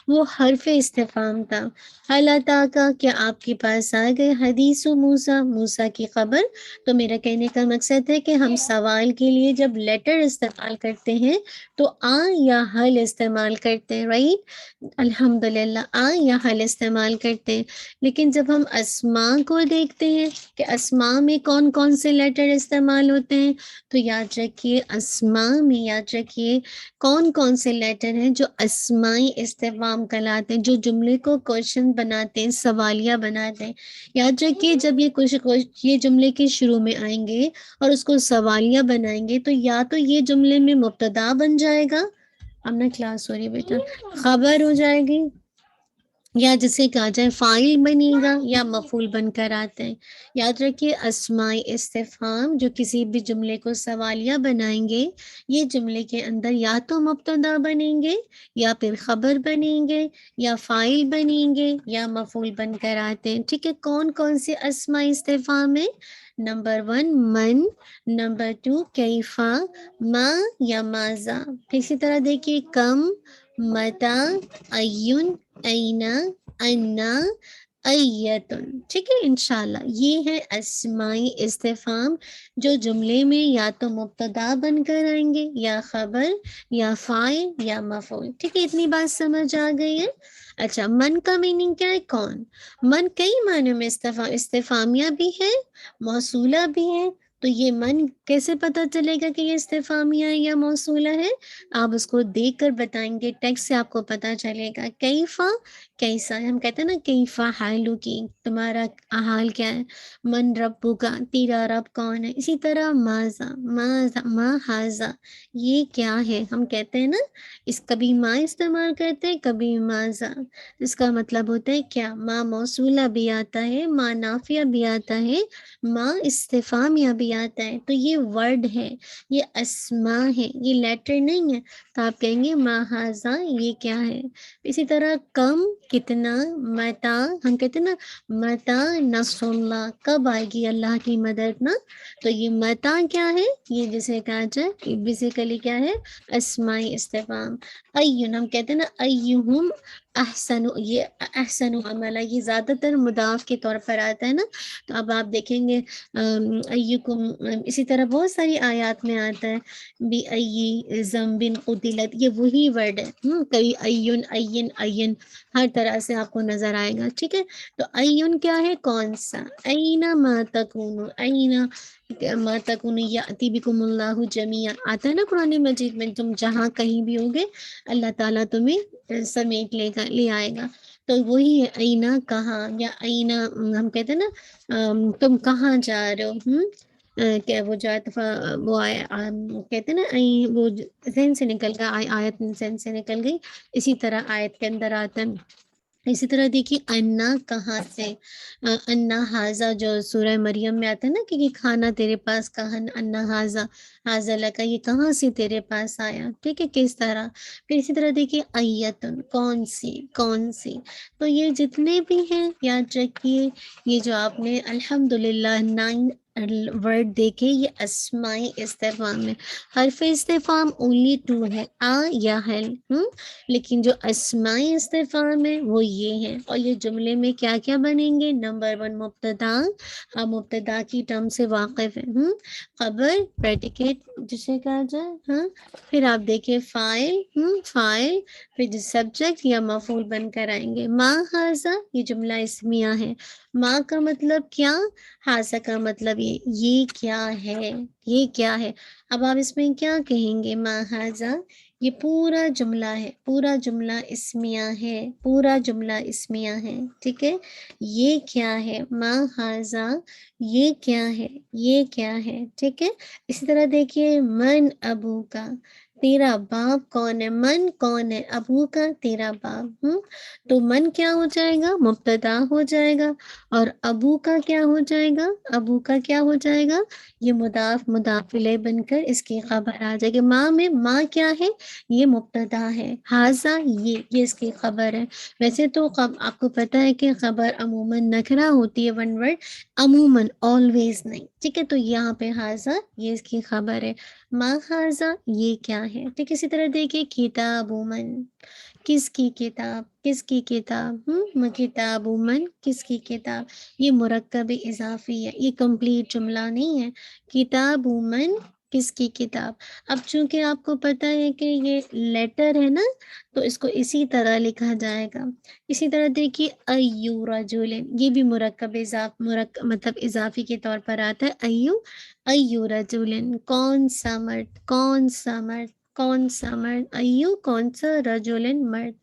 وہ حرف استفہام تھا. حل اتا کا، کیا آپ کے پاس آ گئے حدیث موسیٰ، موسیٰ کی خبر. تو میرا کہنے کا مقصد ہے کہ ہم سوال کے لیے جب لیٹر استعمال کرتے ہیں تو آ یا حل استعمال کرتے ہیں، رائٹ. الحمدللہ آ یا حل استعمال کرتے ہیں. لیکن جب ہم اسماء کو دیکھتے ہیں کہ اسماء میں کون کون سے لیٹر استعمال ہوتے ہیں، تو یاد رکھیے اسماء میں یاد رکھیے کون کون سے لیٹر ہیں جو اسماء استفہام کہلاتے ہیں، جو جملے کو کوشچن بناتے ہیں، سوالیہ بناتے ہیں. یاد رکھیے جب یہ جملے کے شروع میں آئیں گے اور اس کو سوالیہ بنائیں گے تو یا تو یہ جملے میں مبتدا بن جائے گا، اب نا کلاس ہو رہی ہے بیٹا، خبر ہو جائے گی، یا جسے کہا جائے فاعل بنے گا، یا مفعول بن کر آتے ہیں. یاد رکھیے اسماء استفہام جو کسی بھی جملے کو سوالیہ بنائیں گے، یہ جملے کے اندر یا تو مبتدا بنیں گے، یا پھر خبر بنیں گے، یا فاعل بنیں گے، یا مفعول بن کر آتے ہیں. ٹھیک ہے، کون کون سے اسماء استفہام ہے؟ نمبر 1 من، نمبر 2 کیفا، ما یا ماذا. اسی طرح دیکھیے کم، متا، ایون، اینا، انا، ایتن. ٹھیک ہے انشاءاللہ یہ ہے اسماء استفہام جو جملے میں یا تو مبتدا بن کر آئیں گے، یا خبر، یا فاعل، یا مفعول. ٹھیک ہے اتنی بات سمجھ آ گئی ہے. اچھا من کا میننگ کیا ہے؟ کون. من کئی معنوں میں استفہامیہ بھی ہے، موصولہ بھی ہے، تو یہ من کیسے پتہ چلے گا کہ یہ استفہامیہ ہے یا موصولہ ہے؟ آپ اس کو دیکھ کر بتائیں گے، ٹیکسٹ سے آپ کو پتہ چلے گا۔ کیفا، کیسا، ہم کہتے ہیں نا کیفا حالو کی، تمہارا حال کیا ہے۔ من ربو کا، تیرا رب کون ہے۔ اسی طرح ماذا، ماذا، ما ہاذا، یہ کیا ہے۔ ہم کہتے ہیں نا اس کبھی ما استعمال کرتے ہیں، کبھی ماذا، اس کا مطلب ہوتا ہے کیا۔ ما موصولہ بھی آتا ہے، ما نافیہ بھی آتا ہے، ما استفہامیہ بھی آتا ہے۔ تو یہ ورڈ ہے، یہ اسماء ہے، یہ لیٹر نہیں ہے۔ تو آپ کہیں گے ما ہاذا، یہ کیا ہے۔ اسی طرح کم، کتنا، متا، ہم کہتے ہیں نا متا نصر اللہ، کب آئے گی اللہ کی مدد نا۔ تو یہ متا کیا ہے، یہ جسے کہا جائے بیسیکلی کیا ہے، اسماء استفہام۔ ایون، ہم کہتے ہیں نا ایہم احسن، یہ احسن عملہ، یہ زیادہ تر مضاف کے طور پر آتا ہے نا۔ تو اب آپ دیکھیں گے ایکم، اسی طرح بہت ساری آیات میں آتا ہے بی ای ذنب قتلت، یہ وہی ورڈ ہے۔ کبھی ایون، این، این، ہر طرح سے آپ کو نظر آئے گا، ٹھیک ہے۔ تو ایون کیا ہے، کون سا۔ اینا ما تکونو، اینا ما تکونو یاتی بکم اللہ جمیعا، آتا ہے نا قرآن مجید میں، تم جہاں کہیں بھی ہوگے اللہ تعالیٰ تمہیں سمیٹ لے آئے گا۔ تو وہی ہے اینا، کہاں، یا اینا ہم کہتے ہیں نا تم کہاں جا رہے ہو۔ کیا وہ جو وہ آیا کہتے ہیں نا وہ ذہن سے نکل گیا، آیت ذہن سے نکل گئی، اسی طرح آیت کے اندر آتا ہے۔ اسی طرح دیکھیے انا، کہاں سے، انا حاضہ جو سورہ مریم میں آتا ہے نا کہ کھانا تیرے پاس کہاں، انا حاضہ، حاضہ لکا، یہ کہاں سے تیرے پاس آیا، ٹھیک ہے، کس طرح۔ پھر اسی طرح دیکھیے ایتن، کون سی، کون سی۔ تو یہ جتنے بھی ہیں یاد رکھیے، یہ جو آپ نے الحمدللہ 9 ورڈ دیکھے، یہ اسماء استفہام ہے۔ حرف استفہام اونلی 2 ہے، آ یا حل، لیکن جو اسماء استفہام ہے وہ یہ ہیں۔ اور یہ جملے میں کیا کیا بنیں گے، نمبر 1 مبتدا، آپ مبتدا کی ٹرم سے واقف ہیں، خبر، پریڈیکیٹ جسے کہا جائے، پھر آپ دیکھیں فاعل، فاعل، پھر جو سبجیکٹ یا مفعول بن کر آئیں گے۔ ما ہاذا، یہ جملہ اسمیہ ہے، ما کا مطلب کیا، ہاذا کا مطلب یہ کیا ہے، یہ کیا ہے۔ اب آپ اس میں کیا کہیں گے، ما ہاذا، یہ پورا جملہ ہے، پورا جملہ اسمیہ ہے، پورا جملہ اسمیہ ہے، ٹھیک ہے۔ یہ کیا ہے، ما ہاذا، یہ کیا ہے، یہ کیا ہے، ٹھیک ہے۔ اسی طرح دیکھیے من ابو کا، تیرا باپ کون ہے، من کون ہے، ابو کا تیرا باپ، تو من کیا ہو جائے گا، مبتدا ہو جائے گا، اور ابو کا کیا ہو جائے گا، ابو کا کیا ہو جائے گا، یہ مضاف مضاف الیہ بن کر اس کی خبر آ جائے گی۔ ماں میں ماں کیا ہے، یہ مبتدا ہے، حاذا یہ اس کی خبر ہے۔ ویسے تو آپ کو پتہ ہے کہ خبر عموماً نکرہ ہوتی ہے، ون ورڈ، عموماً، آلویز نہیں، ٹھیک ہے۔ تو یہاں پہ حاذا یہ اس کی خبر ہے، ما حاذا یہ کیا ہے، ٹھیک ہے۔ اسی طرح دیکھیے کتاب من، کس کی کتاب، کس کی کتاب، کتاب من، کس کی کتاب، یہ مرکب اضافی ہے، یہ کمپلیٹ جملہ نہیں ہے۔ کتاب من، کس کی کتاب۔ اب چونکہ آپ کو پتہ ہے کہ یہ لیٹر ہے نا، تو اس کو اسی طرح لکھا جائے گا۔ اسی طرح دیکھیے ایو رجل، یہ بھی مرکب مطلب اضافی کے طور پر آتا ہے، ایو رجل، کون سا مرد، کون سا مرد، کون سا مرد، ایو کون سا، رجل مرد۔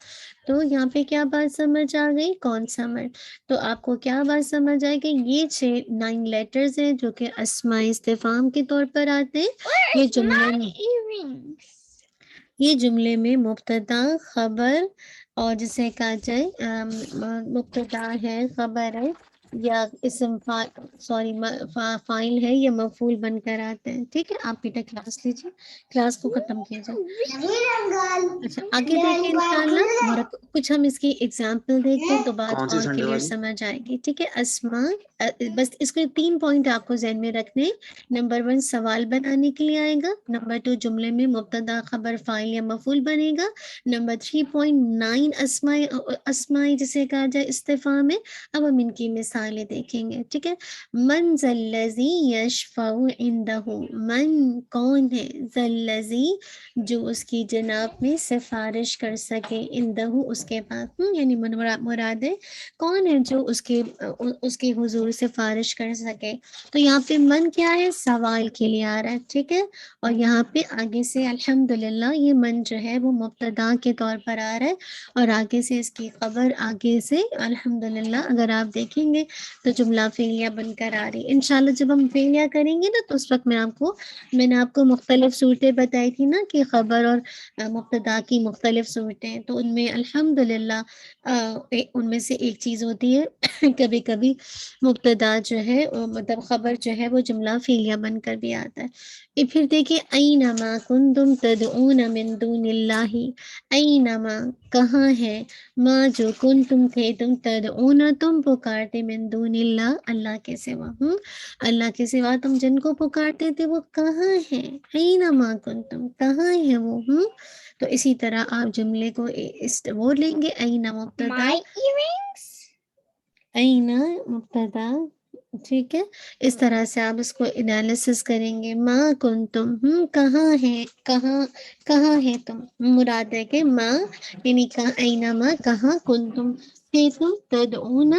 تو یہاں پہ کیا بات سمجھ آ گئی، کون سا مرد۔ تو آپ کو کیا بات سمجھ آئے گی، یہ 9 لیٹرز ہیں جو کہ اسماء استفہام کے طور پر آتے ہیں۔ یہ جملے میں مبتدا، خبر، اور جسے کہا جائے مبتدا ہے، خبر ہے، یا اسم فاعل ہے، یا مفعول بن کر آتے ہیں، ٹھیک ہے۔ آپ بیٹا کلاس لیجیے، کلاس کو ختم کیا جائے۔ اچھا آگے دیکھیں انشاءاللہ کچھ ہم اس کی ایگزامپل دیکھتے ہیں تو بات اور کلیئر سمجھ آئے گی، ٹھیک ہے۔ اسماء، بس اس کے 3 پوائنٹ آپ کو ذہن میں رکھنے۔ نمبر 1 سوال بنانے کے لیے آئے گا، نمبر 2 جملے میں مبتدا، خبر، فاعل یا مفعول بنے گا، نمبر 3.9 اسماء جسے کہا جائے استفہام ہے۔ اب ہم ان کی مثالیں دیکھیں گے، ٹھیک ہے۔ من ذا الذی یشفع عندہ، من کون ہے، ذا الذی جو اس کی جناب میں سفارش کر سکے، عندہ اس کے پاس، یعنی مراد ہے کون ہے جو اس کے حضور شعور سے فارغ کر سکے. تو یہاں پہ من کیا ہے؟ سوال کے لیے آ رہا ہے. ٹھیک ہے. اور یہاں پہ آگے سے الحمدللہ یہ من جو ہے وہ مبتدا کے طور پر آ رہا ہے، اور آگے سے اس کی خبر آگے سے الحمدللہ اگر آپ دیکھیں گے تو جملہ فعلیہ بن کر آ رہی. انشاءاللہ جب ہم فعلیہ کریں گے نا تو اس وقت میں نے آپ کو مختلف صورتیں بتائی تھی نا کہ خبر اور مبتدا کی مختلف صورتیں. تو ان میں الحمدللہ ان میں سے ایک چیز ہوتی ہے کبھی کبھی مبتدا جو ہے مطلب خبر جو ہے وہ جملہ فعلیہ بن کر بھی آتا ہے. پھر دیکھیے اینما کنتم تدعون من دون اللہ، اینما کہاں ہے، ماں جو کنتم تھے تم تدعون تم پکارتے، من دون اللہ اللہ کے سوا، اللہ کے سوا تم جن کو پکارتے تھے وہ کہاں ہے، اینما کنتم کہاں ہے وہ. تو اسی طرح آپ جملے کو وہ لیں گے اینا مبتدا، اینا مبتدا. ٹھیک ہے. اس طرح سے آپ اس کو انالیسس کریں گے. ما کنتم کہاں ہے، کہاں ہے تم، مراد ہے کہ ما یعنی اینا ما کہاں، کنتم تھے تم، تدعون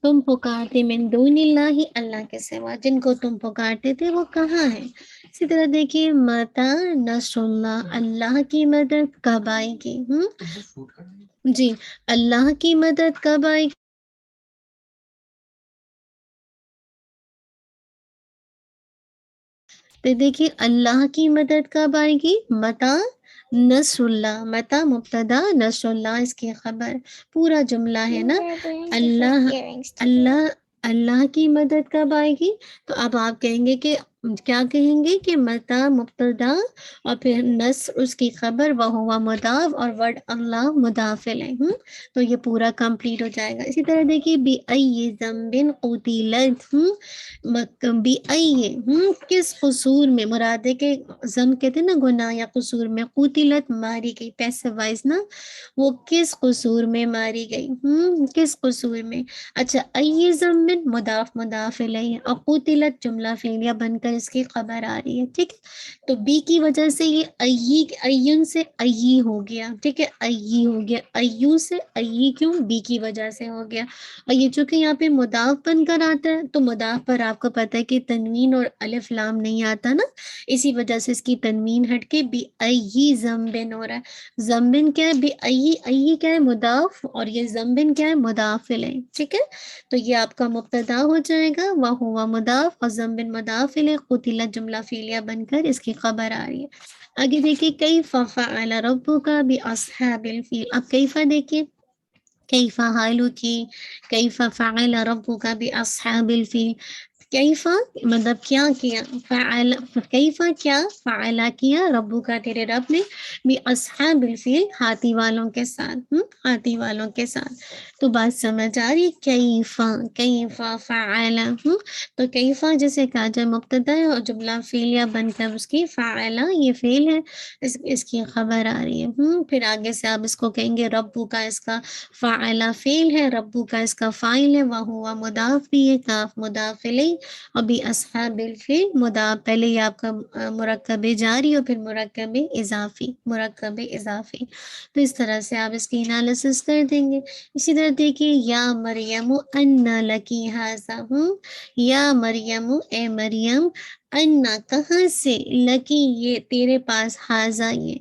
تم پکارتے، من دون اللہ اللہ کے سوا جن کو تم پکارتے تھے وہ کہاں ہے. اسی طرح دیکھیے متا نصر اللہ، اللہ کی مدد کب آئے گی. جی اللہ کی مدد کب آئے گی. تو دیکھیے اللہ کی مدد کب آئے گی، متا نصر اللہ، متا مبتدا نصر اللہ اس کی خبر. پورا جملہ ہے نا اللہ کی مدد کب آئے گی. تو اب آپ کہیں گے کہ کیا کہیں گے کہ متا مبتدا اور پھر نصر اس کی خبر، وہ مضاف اور ورڈ اللہ مضاف الیہ. تو یہ پورا کمپلیٹ ہو جائے گا. اسی طرح دیکھیے بِأَيِّ ذَنبٍ قُتِلَتْ، کس قصور میں، مراد ہے کہ ذنب کہتے ہیں نا گناہ یا قصور میں، قتلت ماری گئی، پیسے وائز نا، وہ کس قصور میں ماری گئی، کس قصور میں. اچھا ای ذنب مضاف مضاف الیہ اور قتلت جملہ فعلیہ بن کر اس کی خبر آ رہی ہے. ٹھیک ہے. تو بی کی وجہ سے یہ ایون سے ای ہو گیا. ٹھیک ہے. ای ہو گیا، ایو سے ای کیوں، بی کی وجہ سے ہو گیا. اور یہ چونکہ یہاں پہ مضاف بن کر آتا ہے تو مضاف پر آپ کو پتہ ہے کہ تنوین اور الف لام نہیں آتا نا، اسی وجہ سے اس کی تنوین ہٹ کے بِأَيِّ ذَنبٍ ہو رہا ہے. ذنبن کیا ہے، بِأَيِّ کیا ہے مضاف، اور یہ ذنبن کیا ہے مضاف الیہ. ٹھیک ہے. تو یہ آپ کا مبتدا ہو جائے گا، وَهُوَ مضاف اور ذنبن مضاف الیہ، قتلت جملہ فعلیہ بن کر اس کی خبر آ رہی ہے. آگے دیکھیے کیف فعل ربک باصحاب الفیل. اب کیف دیکھیے، کیف حالو کی، کیف فعل ربک باصحاب الفیل. کیفا مطلب کیا کیا، فعل کیفا کیا، فعلا کیا، ربو کا تیرے رب نے، بھی اصحاب الفیل ہاتھی والوں کے ساتھ، ہاتھی والوں کے ساتھ. تو بات سمجھ آ رہی ہے، کیفا کیفا فعلا. تو کیفا جیسے کہا جائے مبتدا ہے اور جملہ فعلیہ بن کر اس کی فعلا یہ فعل ہے، اس کی خبر آ رہی ہے. پھر آگے سے آپ اس کو کہیں گے ربو کا اس کا فعلا فعل ہے، ربو کا اس کا فاعل ہے، وہو مضاف بھی ہے، کاف مضاف الیہ، ابھی اصحاب الفیل مضاف. پہلے یہ آپ کا مرکب جاری اور پھر مرکب اضافی، مرکب اضافی. تو اس طرح سے آپ اس کی انالیسس کر دیں گے. اسی طرح دیکھیے یا مریم انا لکی ھذا، یا مریم اے مریم، انا کہاں سے، لکی یہ تیرے پاس، ھذا یہ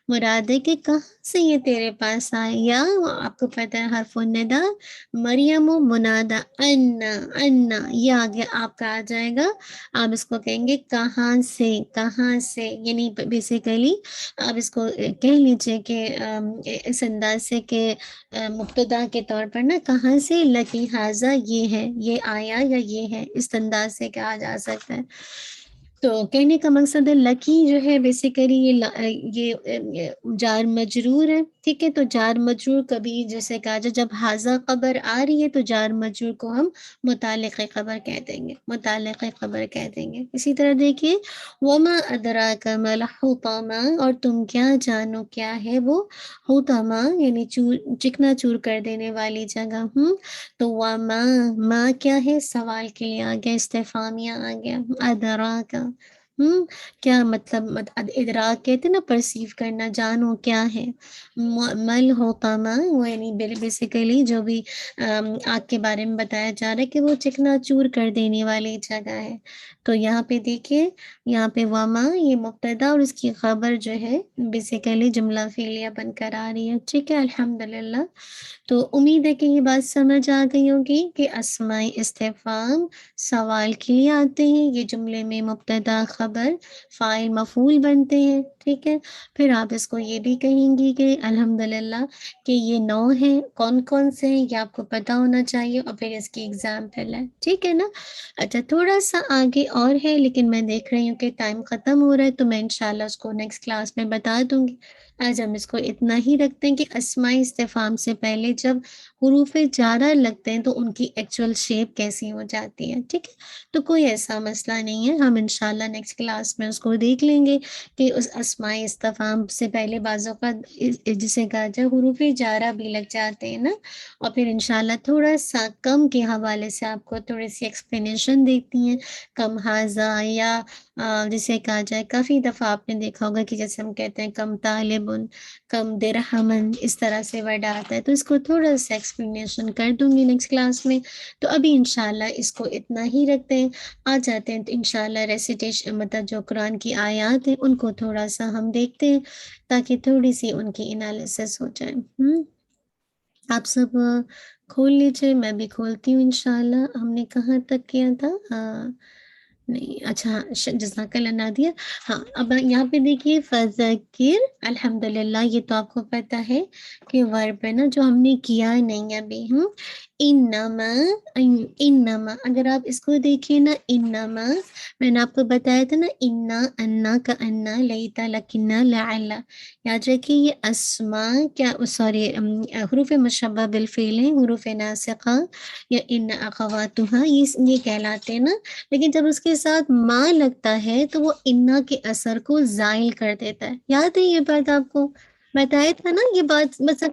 مراد ہے کہ کہاں سے یہ تیرے پاس آئے. یا آپ کو پتہ ہے حرف النداء، مریم منادا، انا یہ آگے آپ کا آ جائے گا. آپ اس کو کہیں گے کہاں سے، کہاں سے، یعنی بیسیکلی آپ اس کو کہہ لیجئے کہ اس انداز سے کہ مبتدا کے طور پر نا، کہاں سے، لکی ھذا یہ ہے، یہ آیا یا یہ ہے، اس انداز سے کہا جا سکتا ہے. تو کہنے کا مقصد ہے لکی جو ہے بیسیکلی یہ جار مجرور ہے. ٹھیک ہے. تو جار مجرور کبھی جیسے کہا جائے جب ھذا خبر آ رہی ہے تو جار مجرور کو ہم متعلق خبر کہہ دیں گے، متعلق خبر کہہ دیں گے. اسی طرح دیکھیے وما ادراک ما الحطمہ، اور تم کیا جانو کیا ہے وہ حطمہ، یعنی چکنا چور کر دینے والی جگہ. تو وما، ما کیا ہے، سوال کے لیے آ گیا، استفہامیہ آ گیا. ادراک کیا مطلب ادراک کہتے ہیں نا پرسیو کرنا، جانو کیا ہے. مل ہوتا نا وہ یعنی بیسیکلی جو بھی آگ کے بارے میں بتایا جا رہا ہے کہ وہ چکنا چور کر دینے والی جگہ ہے. تو یہاں پہ دیکھیے، یہاں پہ وما یہ مبتدا اور اس کی خبر جو ہے بیسیکلی جملہ فعلیہ بن کر آ رہی ہے. ٹھیک ہے، الحمدللہ. تو امید ہے کہ یہ بات سمجھ آ گئی ہوگی کہ اسماء استفہام سوال کے لیے آتے ہیں، یہ جملے میں مبتدا خبر فاعل مفعول بنتے ہیں. ٹھیک ہے، پھر آپ اس کو یہ بھی کہیں گی کہ الحمدللہ کہ یہ 9 ہیں، کون کون سے ہیں یہ آپ کو پتا ہونا چاہیے، اور پھر اس کی اگزامپل ہے. ٹھیک ہے نا. اچھا، تھوڑا سا آگے اور ہے لیکن میں دیکھ رہی ہوں کہ ٹائم ختم ہو رہا ہے، تو میں انشاءاللہ اس کو نیکسٹ کلاس میں بتا دوں گی. آج ہم اس کو اتنا ہی رکھتے ہیں کہ اسماء استفہام سے پہلے جب حروف جارہ لگتے ہیں تو ان کی ایکچوئل شیپ کیسی ہو جاتی ہے. ٹھیک ہے، تو کوئی ایسا مسئلہ نہیں ہے، ہم انشاءاللہ نیکسٹ کلاس میں اس کو دیکھ لیں گے کہ اس اسماء استفہام سے پہلے بعض اوقات جسے کہا جائے حروف جارہ بھی لگ جاتے ہیں نا، اور پھر انشاءاللہ تھوڑا سا کم کے حوالے سے آپ کو تھوڑی سی ایکسپلینیشن دیتی ہیں. کم حاضہ یا جسے کہا جائے کافی دفعہ آپ نے دیکھا ہوگا کہ جیسے ہم کہتے ہیں کم طالبن، کم درہمن، اس طرح سے ورڈ آتا ہے، تو اس کو تھوڑا سا ایکسپلینیشن کر دوں گی نیکسٹ کلاس میں. تو ابھی انشاءاللہ اس کو اتنا ہی رکھتے ہیں. آ جاتے ہیں تو انشاءاللہ ریسیٹیشن مطلب جو قرآن کی آیات ہیں ان کو تھوڑا سا ہم دیکھتے ہیں تاکہ تھوڑی سی ان کی انالیسس ہو جائے. آپ سب کھول لیجئے، میں بھی کھولتی ہوں انشاءاللہ. ہم نے کہاں تک کیا تھا؟ نہیں، اچھا، جزاک اللہ نادیہ. ہاں، اب یہاں پہ دیکھیے فذکر، الحمدللہ یہ تو آپ کو پتہ ہے کہ ورب ہے نا جو ہم نے کیا نہیں ابھی. انما، انما اگر آپ اس کو دیکھیں نا، انما میں نے آپ کو بتایا تھا نا، انا کا انا، لیتا لکنا لعلا. یاد رکھیے یہ اسماء کیا سوری حروف مشبہ بالفعل ہیں، حروف ناسخہ یا ان اخواتها یہ کہلاتے ہیں نا. لیکن جب اس کے ساتھ ما لگتا ہے تو وہ انا کے اثر کو زائل کر دیتا ہے. یاد ہے یہ بات آپ کو بتایا تھا نا یہ بات. بس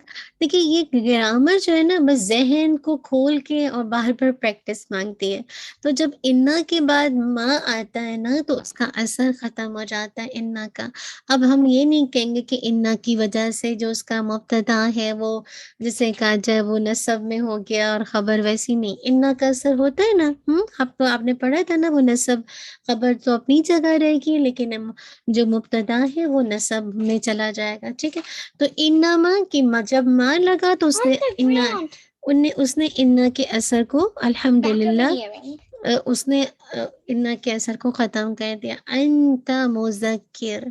دیکھیے یہ گرامر جو ہے نا بس ذہن کو کھول کے اور باہر پر پریکٹس مانگتی ہے. تو جب انا کے بعد ما آتا ہے نا تو اس کا اثر ختم ہو جاتا ہے انا کا. اب ہم یہ نہیں کہیں گے کہ انا کی وجہ سے جو اس کا مبتدا ہے وہ جسے کہا جائے وہ نصب میں ہو گیا اور خبر ویسی نہیں. انا کا اثر ہوتا ہے نا، اب تو آپ نے پڑھا تھا نا وہ نصب خبر تو اپنی جگہ رہے گی لیکن جو مبتدا ہے وہ نصب میں چلا جائے گا. ٹھیک ہے، تو انما کی جب ما لگا تو اس نے انا کے اثر کو الحمدللہ اس نے انا کے اثر کو ختم کر دیا. انت مذکر.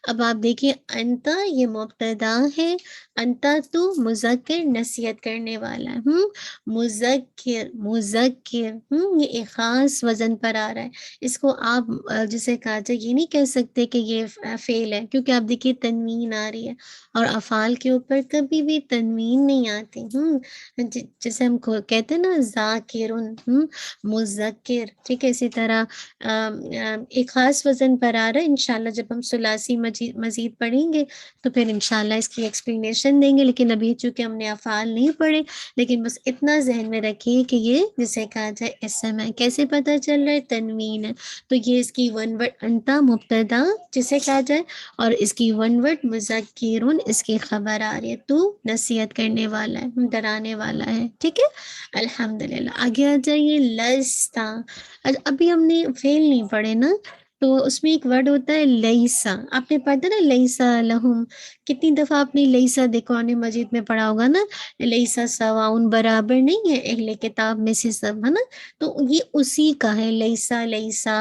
اب آپ دیکھیے انت یہ مبتدا ہے، انت تو مذکر نصیحت کرنے والا. مذکر، مذکر یہ ایک خاص وزن پر آ رہا ہے. اس کو آپ جسے کہا جائے یہ نہیں کہہ سکتے کہ یہ فعل ہے، کیونکہ آپ دیکھیے تنوین آ رہی ہے اور افعال کے اوپر کبھی بھی تنوین نہیں آتی. جیسے ہم کہتے ہیں نا ذاکرن، مذکر. ٹھیک ہے، اسی طرح ایک خاص وزن پر آ رہا ہے. انشاءاللہ جب ہم ثلاثی مزید پڑھیں گے تو پھر انشاءاللہ اس کی ایکسپلینیشن دیں گے. لیکن ابھی چونکہ ہم نے افعال نہیں پڑھے، لیکن بس اتنا ذہن میں رکھیے کہ یہ جسے کہا جائے اسم ہے. کیسے پتہ چل رہا ہے؟ تنوین ہے. تو یہ اس کی ون ورڈ انتا مبتدا جسے کہا جائے اور اس کی ون ورڈ مذکرون اس کی خبر آ رہی ہے. تو نصیحت کرنے والا ہے، ڈرانے والا ہے. ٹھیک ہے، الحمدللہ. آگے آ جائیے لستا. ابھی ہم نے فعل نہیں پڑھے نا، تو اس میں ایک ورڈ ہوتا ہے لیسا. آپ نے پڑھا نا لیسا لہم، کتنی دفعہ آپ نے لیسا قرآن مجید میں پڑھا ہوگا نا. لیسا سواؤن برابر نہیں ہے اہل کتاب میں سے سب، ہے نا. تو یہ اسی کا ہے لیسا، لیسا،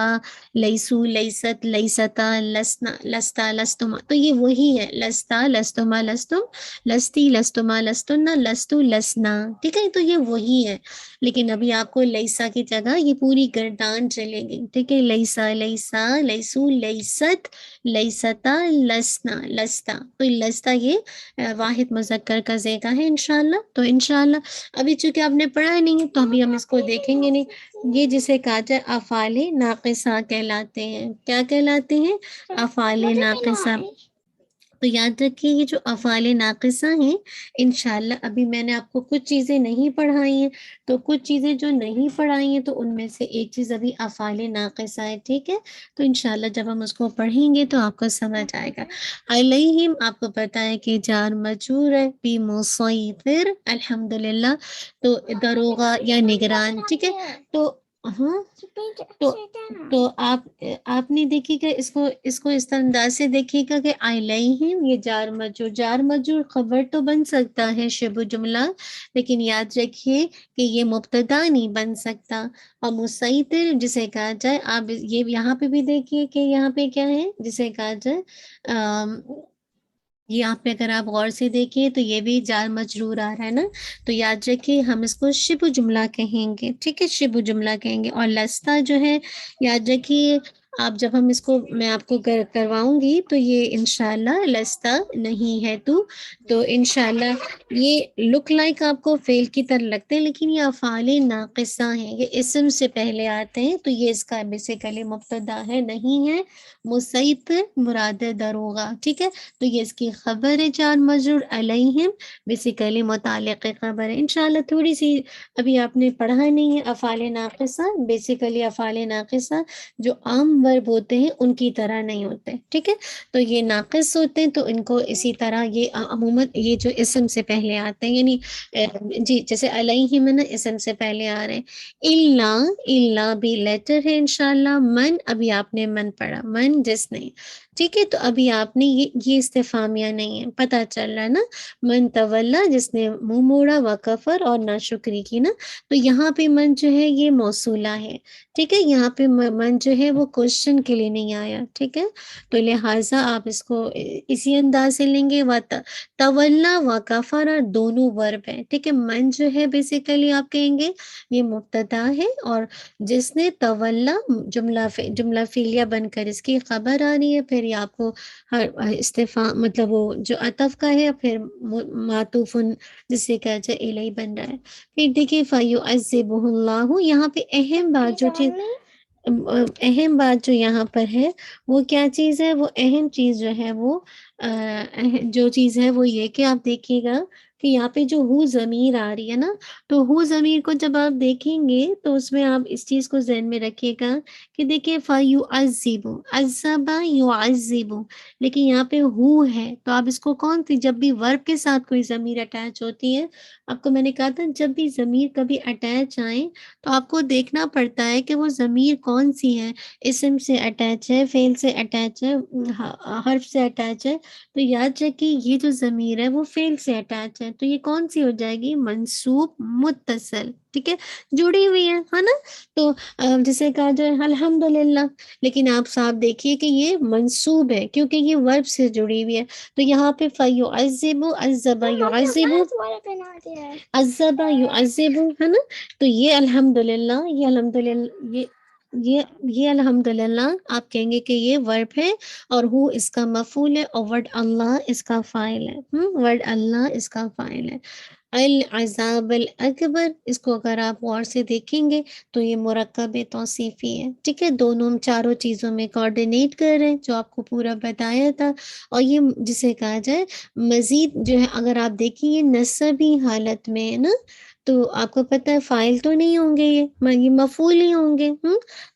لیسو، لیست، لیستا، لسنا، لستا، لستما. تو یہ وہی ہے لستا، لستما، لستم، لستی، لستما، لستنا، لستو، لسنا. ٹھیک ہے، تو یہ وہی ہے. لیکن ابھی آپ کو لیسا کی جگہ یہ پوری گردان چلے گی. ٹھیک ہے، لیسا، لیسا، لیسو، لیست، لیستا، لسنا، لستا. تو لستا یہ واحد مذکر کا ذکر ہے انشاءاللہ. تو انشاءاللہ ابھی چونکہ آپ نے پڑھا نہیں تو ابھی ہم اس کو دیکھیں گے نہیں. یہ جسے کہا جائے افعال ناقصہ کہلاتے ہیں. کیا کہلاتے ہیں؟ افعال ناقصہ. تو یاد رکھیے یہ جو افعال ناقصہ ہیں انشاءاللہ ابھی میں نے آپ کو کچھ چیزیں نہیں پڑھائی ہیں، تو کچھ چیزیں جو نہیں پڑھائی ہیں تو ان میں سے ایک چیز ابھی افعال ناقصہ ہے، ٹھیک ہے؟ تو انشاءاللہ جب ہم اس کو پڑھیں گے تو آپ کو سمجھ آئے گا۔ علیہم آپ کو پتہ ہے کہ جار مجرور ہے، بی مسیطر الحمدللہ، تو دروغہ یا نگران، ٹھیک ہے؟ تو ہاں تو آپ نے دیکھیے گا اس کو اس انداز سے دیکھیے گا کہ علیہم یہ جار مجرور خبر تو بن سکتا ہے شبہ جملہ، لیکن یاد رکھیے کہ یہ مبتدا نہیں بن سکتا، اور مسیطر جسے کہا جائے، آپ یہ یہاں پہ بھی دیکھیے کہ یہاں پہ کیا ہے جسے کہا جائے، یہاں پہ اگر آپ غور سے دیکھیے تو یہ بھی جار مجرور آ رہا ہے نا، تو یاد رکھیے ہم اس کو شبہ جملہ کہیں گے، ٹھیک ہے؟ شبہ جملہ کہیں گے۔ اور لستا جو ہے یاد رکھیے، آپ جب ہم اس کو میں آپ کو کرواؤں گی تو یہ انشاءاللہ لستا نہیں ہے تو انشاءاللہ یہ لک لائک آپ کو فعل کی طرح لگتے ہیں، لیکن یہ افعال ناقصہ ہیں، یہ اسم سے پہلے آتے ہیں، تو یہ اس کا بیسیکلی مبتدا ہے، نہیں ہے۔ مسیطر مراد دروغہ، ٹھیک ہے؟ تو یہ اس کی خبر ہے جار مجرور، علیہم بیسیکلی متعلق خبر ہے۔ انشاءاللہ تھوڑی سی ابھی آپ نے پڑھا نہیں ہے افعال ناقصہ، بیسیکلی افعال ناقصہ جو عام ورب ہوتے ہیں ان کی طرح نہیں ہوتے، ٹھیک ہے؟ تو یہ ناقص ہوتے ہیں تو ان کو اسی طرح یہ عموماً یہ جو اسم سے پہلے آتے ہیں، یعنی جی جیسے علیہم ہے نا اسم سے پہلے آ رہے ہیں۔ الا بھی لیٹر ہے انشاءاللہ۔ من ابھی آپ نے من پڑھا، من جس نے، ٹھیک ہے؟ تو ابھی آپ نے یہ استفہامیہ نہیں ہے، پتہ چل رہا ہے نا؟ من تولا جس نے منہ موڑا، وکفر اور ناشکری کی نا، تو یہاں پہ من جو ہے یہ موصولہ ہے، ٹھیک ہے؟ یہاں پہ من جو ہے وہ کوشچن کے لیے نہیں آیا، ٹھیک ہے؟ تو لہٰذا آپ اس کو اسی انداز سے لیں گے۔ تولا و کفر دونوں ورب ہیں، ٹھیک ہے؟ من جو ہے بیسیکلی آپ کہیں گے یہ مبتدا ہے، اور جس نے تولا جملہ فعلیہ بن کر اس کی خبر آ رہی ہے، پھر یہ آپ کو ہر استفہام مطلب وہ جو عطف کا ہے پھر معطوف جسے کہا جائے الیہ بن رہا ہے۔ پھر دیکھیے فیعذبہ اللہ، یہاں پہ اہم بات جو یہاں پر ہے وہ کیا چیز ہے؟ وہ اہم چیز جو ہے وہ جو چیز ہے وہ یہ کہ آپ دیکھیے گا کہ یہاں پہ جو ہو ضمیر آ رہی ہے نا، تو ہو ضمیر کو جب آپ دیکھیں گے تو اس میں آپ اس چیز کو ذہن میں رکھیے گا کہ دیکھیے فَيُعَذِّبُ عَذَّبَ يُعَذِّبُ، لیکن یہاں پہ ہو ہے تو آپ اس کو کون سی، جب بھی ورب کے ساتھ کوئی ضمیر اٹیچ ہوتی ہے، آپ کو میں نے کہا تھا جب بھی ضمیر کبھی اٹیچ آئیں تو آپ کو دیکھنا پڑتا ہے کہ وہ ضمیر کون سی ہے، اسم سے اٹیچ ہے، فعل سے اٹیچ ہے، حرف سے اٹیچ ہے، تو یاد رکھیے یہ جو ضمیر ہے وہ فعل سے اٹیچ ہے، تو یہ کون سی ہو جائے گی؟ منصوب متصل، ٹھیک ہے؟ جڑی ہوئی ہے نا؟ تو جسے کہا جائے الحمدللہ، لیکن آپ صاحب دیکھیے کہ یہ منصوب ہے کیونکہ یہ ورب سے جڑی ہوئی ہے، تو یہاں پہ فَيُعَذِّبُ عَذَّبَ يُعَذِّبُ عَذَّبَ يُعَذِّبُ ہے نا؟ تو یہ الحمدللہ یہ الحمدللہ آپ کہیں گے کہ یہ ورب ہے، اور ہو اس کا مفعول ہے، اور ورڈ اللہ اس کا فاعل ہے، ورڈ اللہ اس کا فاعل ہے۔ العذاب الاکبر، اس کو اگر آپ غور سے دیکھیں گے تو یہ مرکب توصیفی ہے، ٹھیک ہے؟ دونوں ہم چاروں چیزوں میں کوآرڈینیٹ کر رہے ہیں جو آپ کو پورا بتایا تھا، اور یہ جسے کہا جائے مزید جو ہے اگر آپ دیکھیں یہ نصبی حالت میں ہے نا، تو آپ کو پتہ ہے فاعل تو نہیں ہوں گے، یہ مفعول ہی ہوں گے،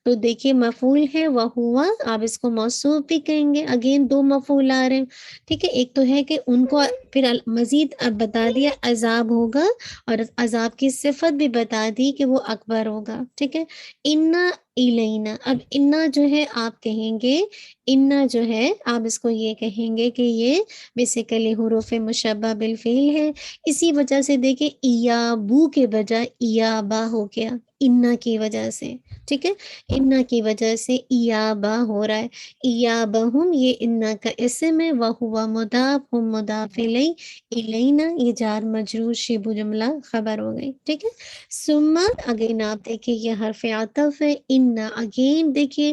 تو دیکھیے مفعول ہے وہ ہوا، آپ اس کو موصوف بھی کہیں گے، اگین دو مفعول آ رہے ہیں، ٹھیک ہے؟ ایک تو ہے کہ ان کو پھر مزید اب بتا دیا عذاب ہوگا، اور عذاب کی صفت بھی بتا دی کہ وہ اکبر ہوگا، ٹھیک ہے؟ انا الینا، اب انا جو ہے آپ کہیں گے، انا جو ہے آپ اس کو یہ کہیں گے کہ یہ بیسیکلی حروف مشبہ بالفعل ہے، اسی وجہ سے دیکھیں ایابو کے بجائے ایابا ہو گیا، انا کی وجہ سے، ٹھیک ہے؟ انا کی وجہ سے ایابا ہو رہا ہے، ایابہم یہ انا کا اسم ہے، وہوا مضاف ہم مضاف الیہ، الینا یہ جار مجرور شبہ جملہ خبر ہو گئی، ٹھیک ہے؟ ثم اگین آپ دیکھیے یہ حرف عطف ہے، انا اگین دیکھیے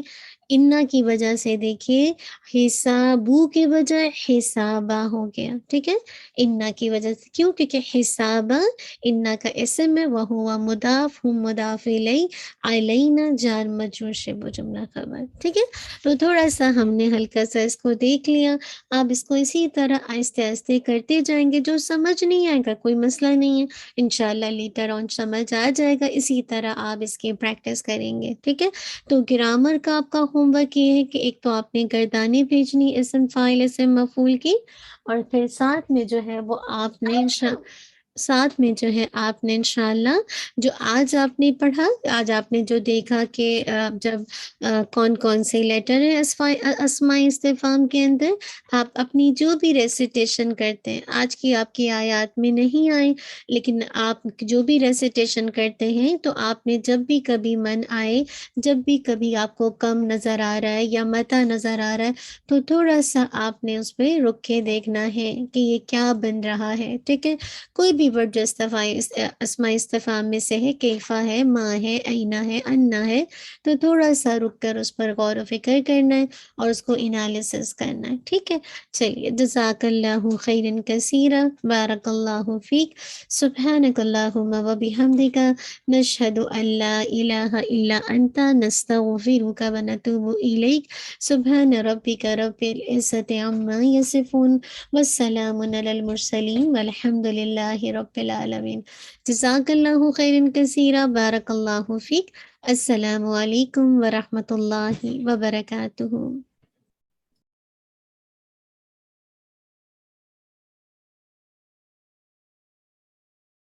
انا کی وجہ سے دیکھیے حسابو کے بجائے حسابہ ہو گیا، ٹھیک ہے، انا کی وجہ سے، کیوں؟ کیونکہ حسابہ انا کا اسم ہے، وہو مضاف، ہم مضاف الیہ، علینا جار مجرور شبہ جملہ خبر، ٹھیک ہے۔ تو تھوڑا سا ہم نے ہلکا سا اس کو دیکھ لیا، آپ اس کو اسی طرح آہستہ آہستہ کرتے جائیں گے، جو سمجھ نہیں آئے گا کوئی مسئلہ نہیں ہے، انشاءاللہ لیٹر آن سمجھ آ جائے گا، اسی طرح آپ اس کی پریکٹس کریں گے، ٹھیک ہے۔ تو گرامر کا آپ کا ہوم ورک یہ ہے کہ ایک تو آپ نے گردانیں بھیجنی اسم فاعل اسم مفعول کی، اور پھر ساتھ میں جو ہے وہ آپ نے ساتھ میں جو ہے آپ نے انشاءاللہ جو آج آپ نے پڑھا، آج آپ نے جو دیکھا کہ جب کون کون سے لیٹر ہیں اسماء استفہام کے اندر، آپ اپنی جو بھی ریسیٹیشن کرتے ہیں، آج کی آپ کی آیات میں نہیں آئے، لیکن آپ جو بھی ریسیٹیشن کرتے ہیں تو آپ نے جب بھی کبھی من آئے، جب بھی کبھی آپ کو کم نظر آ رہا ہے یا متا نظر آ رہا ہے، تو تھوڑا سا آپ نے اس پہ رک کے دیکھنا ہے کہ یہ کیا بن رہا ہے، ٹھیک ہے۔ کوئی بھی ورڈ جو اسماء استفہام میں سے ہے، کیفا ہے، ماں ہے، اینا ہے، انا ہے، تو تھوڑا سا رک کر اس پر غور و فکر کرنا ہے اور اس کو انالیسس کرنا ہے، ٹھیک ہے۔ چلیے، جزاک اللہ خیرا کثیرا، بارک اللہ فیک، سبحانک اللہم و بحمدک، نشہد ان لا الہ الا انت، نستغفرک و نتوب الیک، سبحان ربک رب العزت عما یصفون، والسلام علی المرسلین، والحمد للہ رب العالمین۔ جزاک اللہ خیرا کثیرا، بارک اللہ فیک۔ السلام علیکم ورحمۃ اللہ وبرکاتہ۔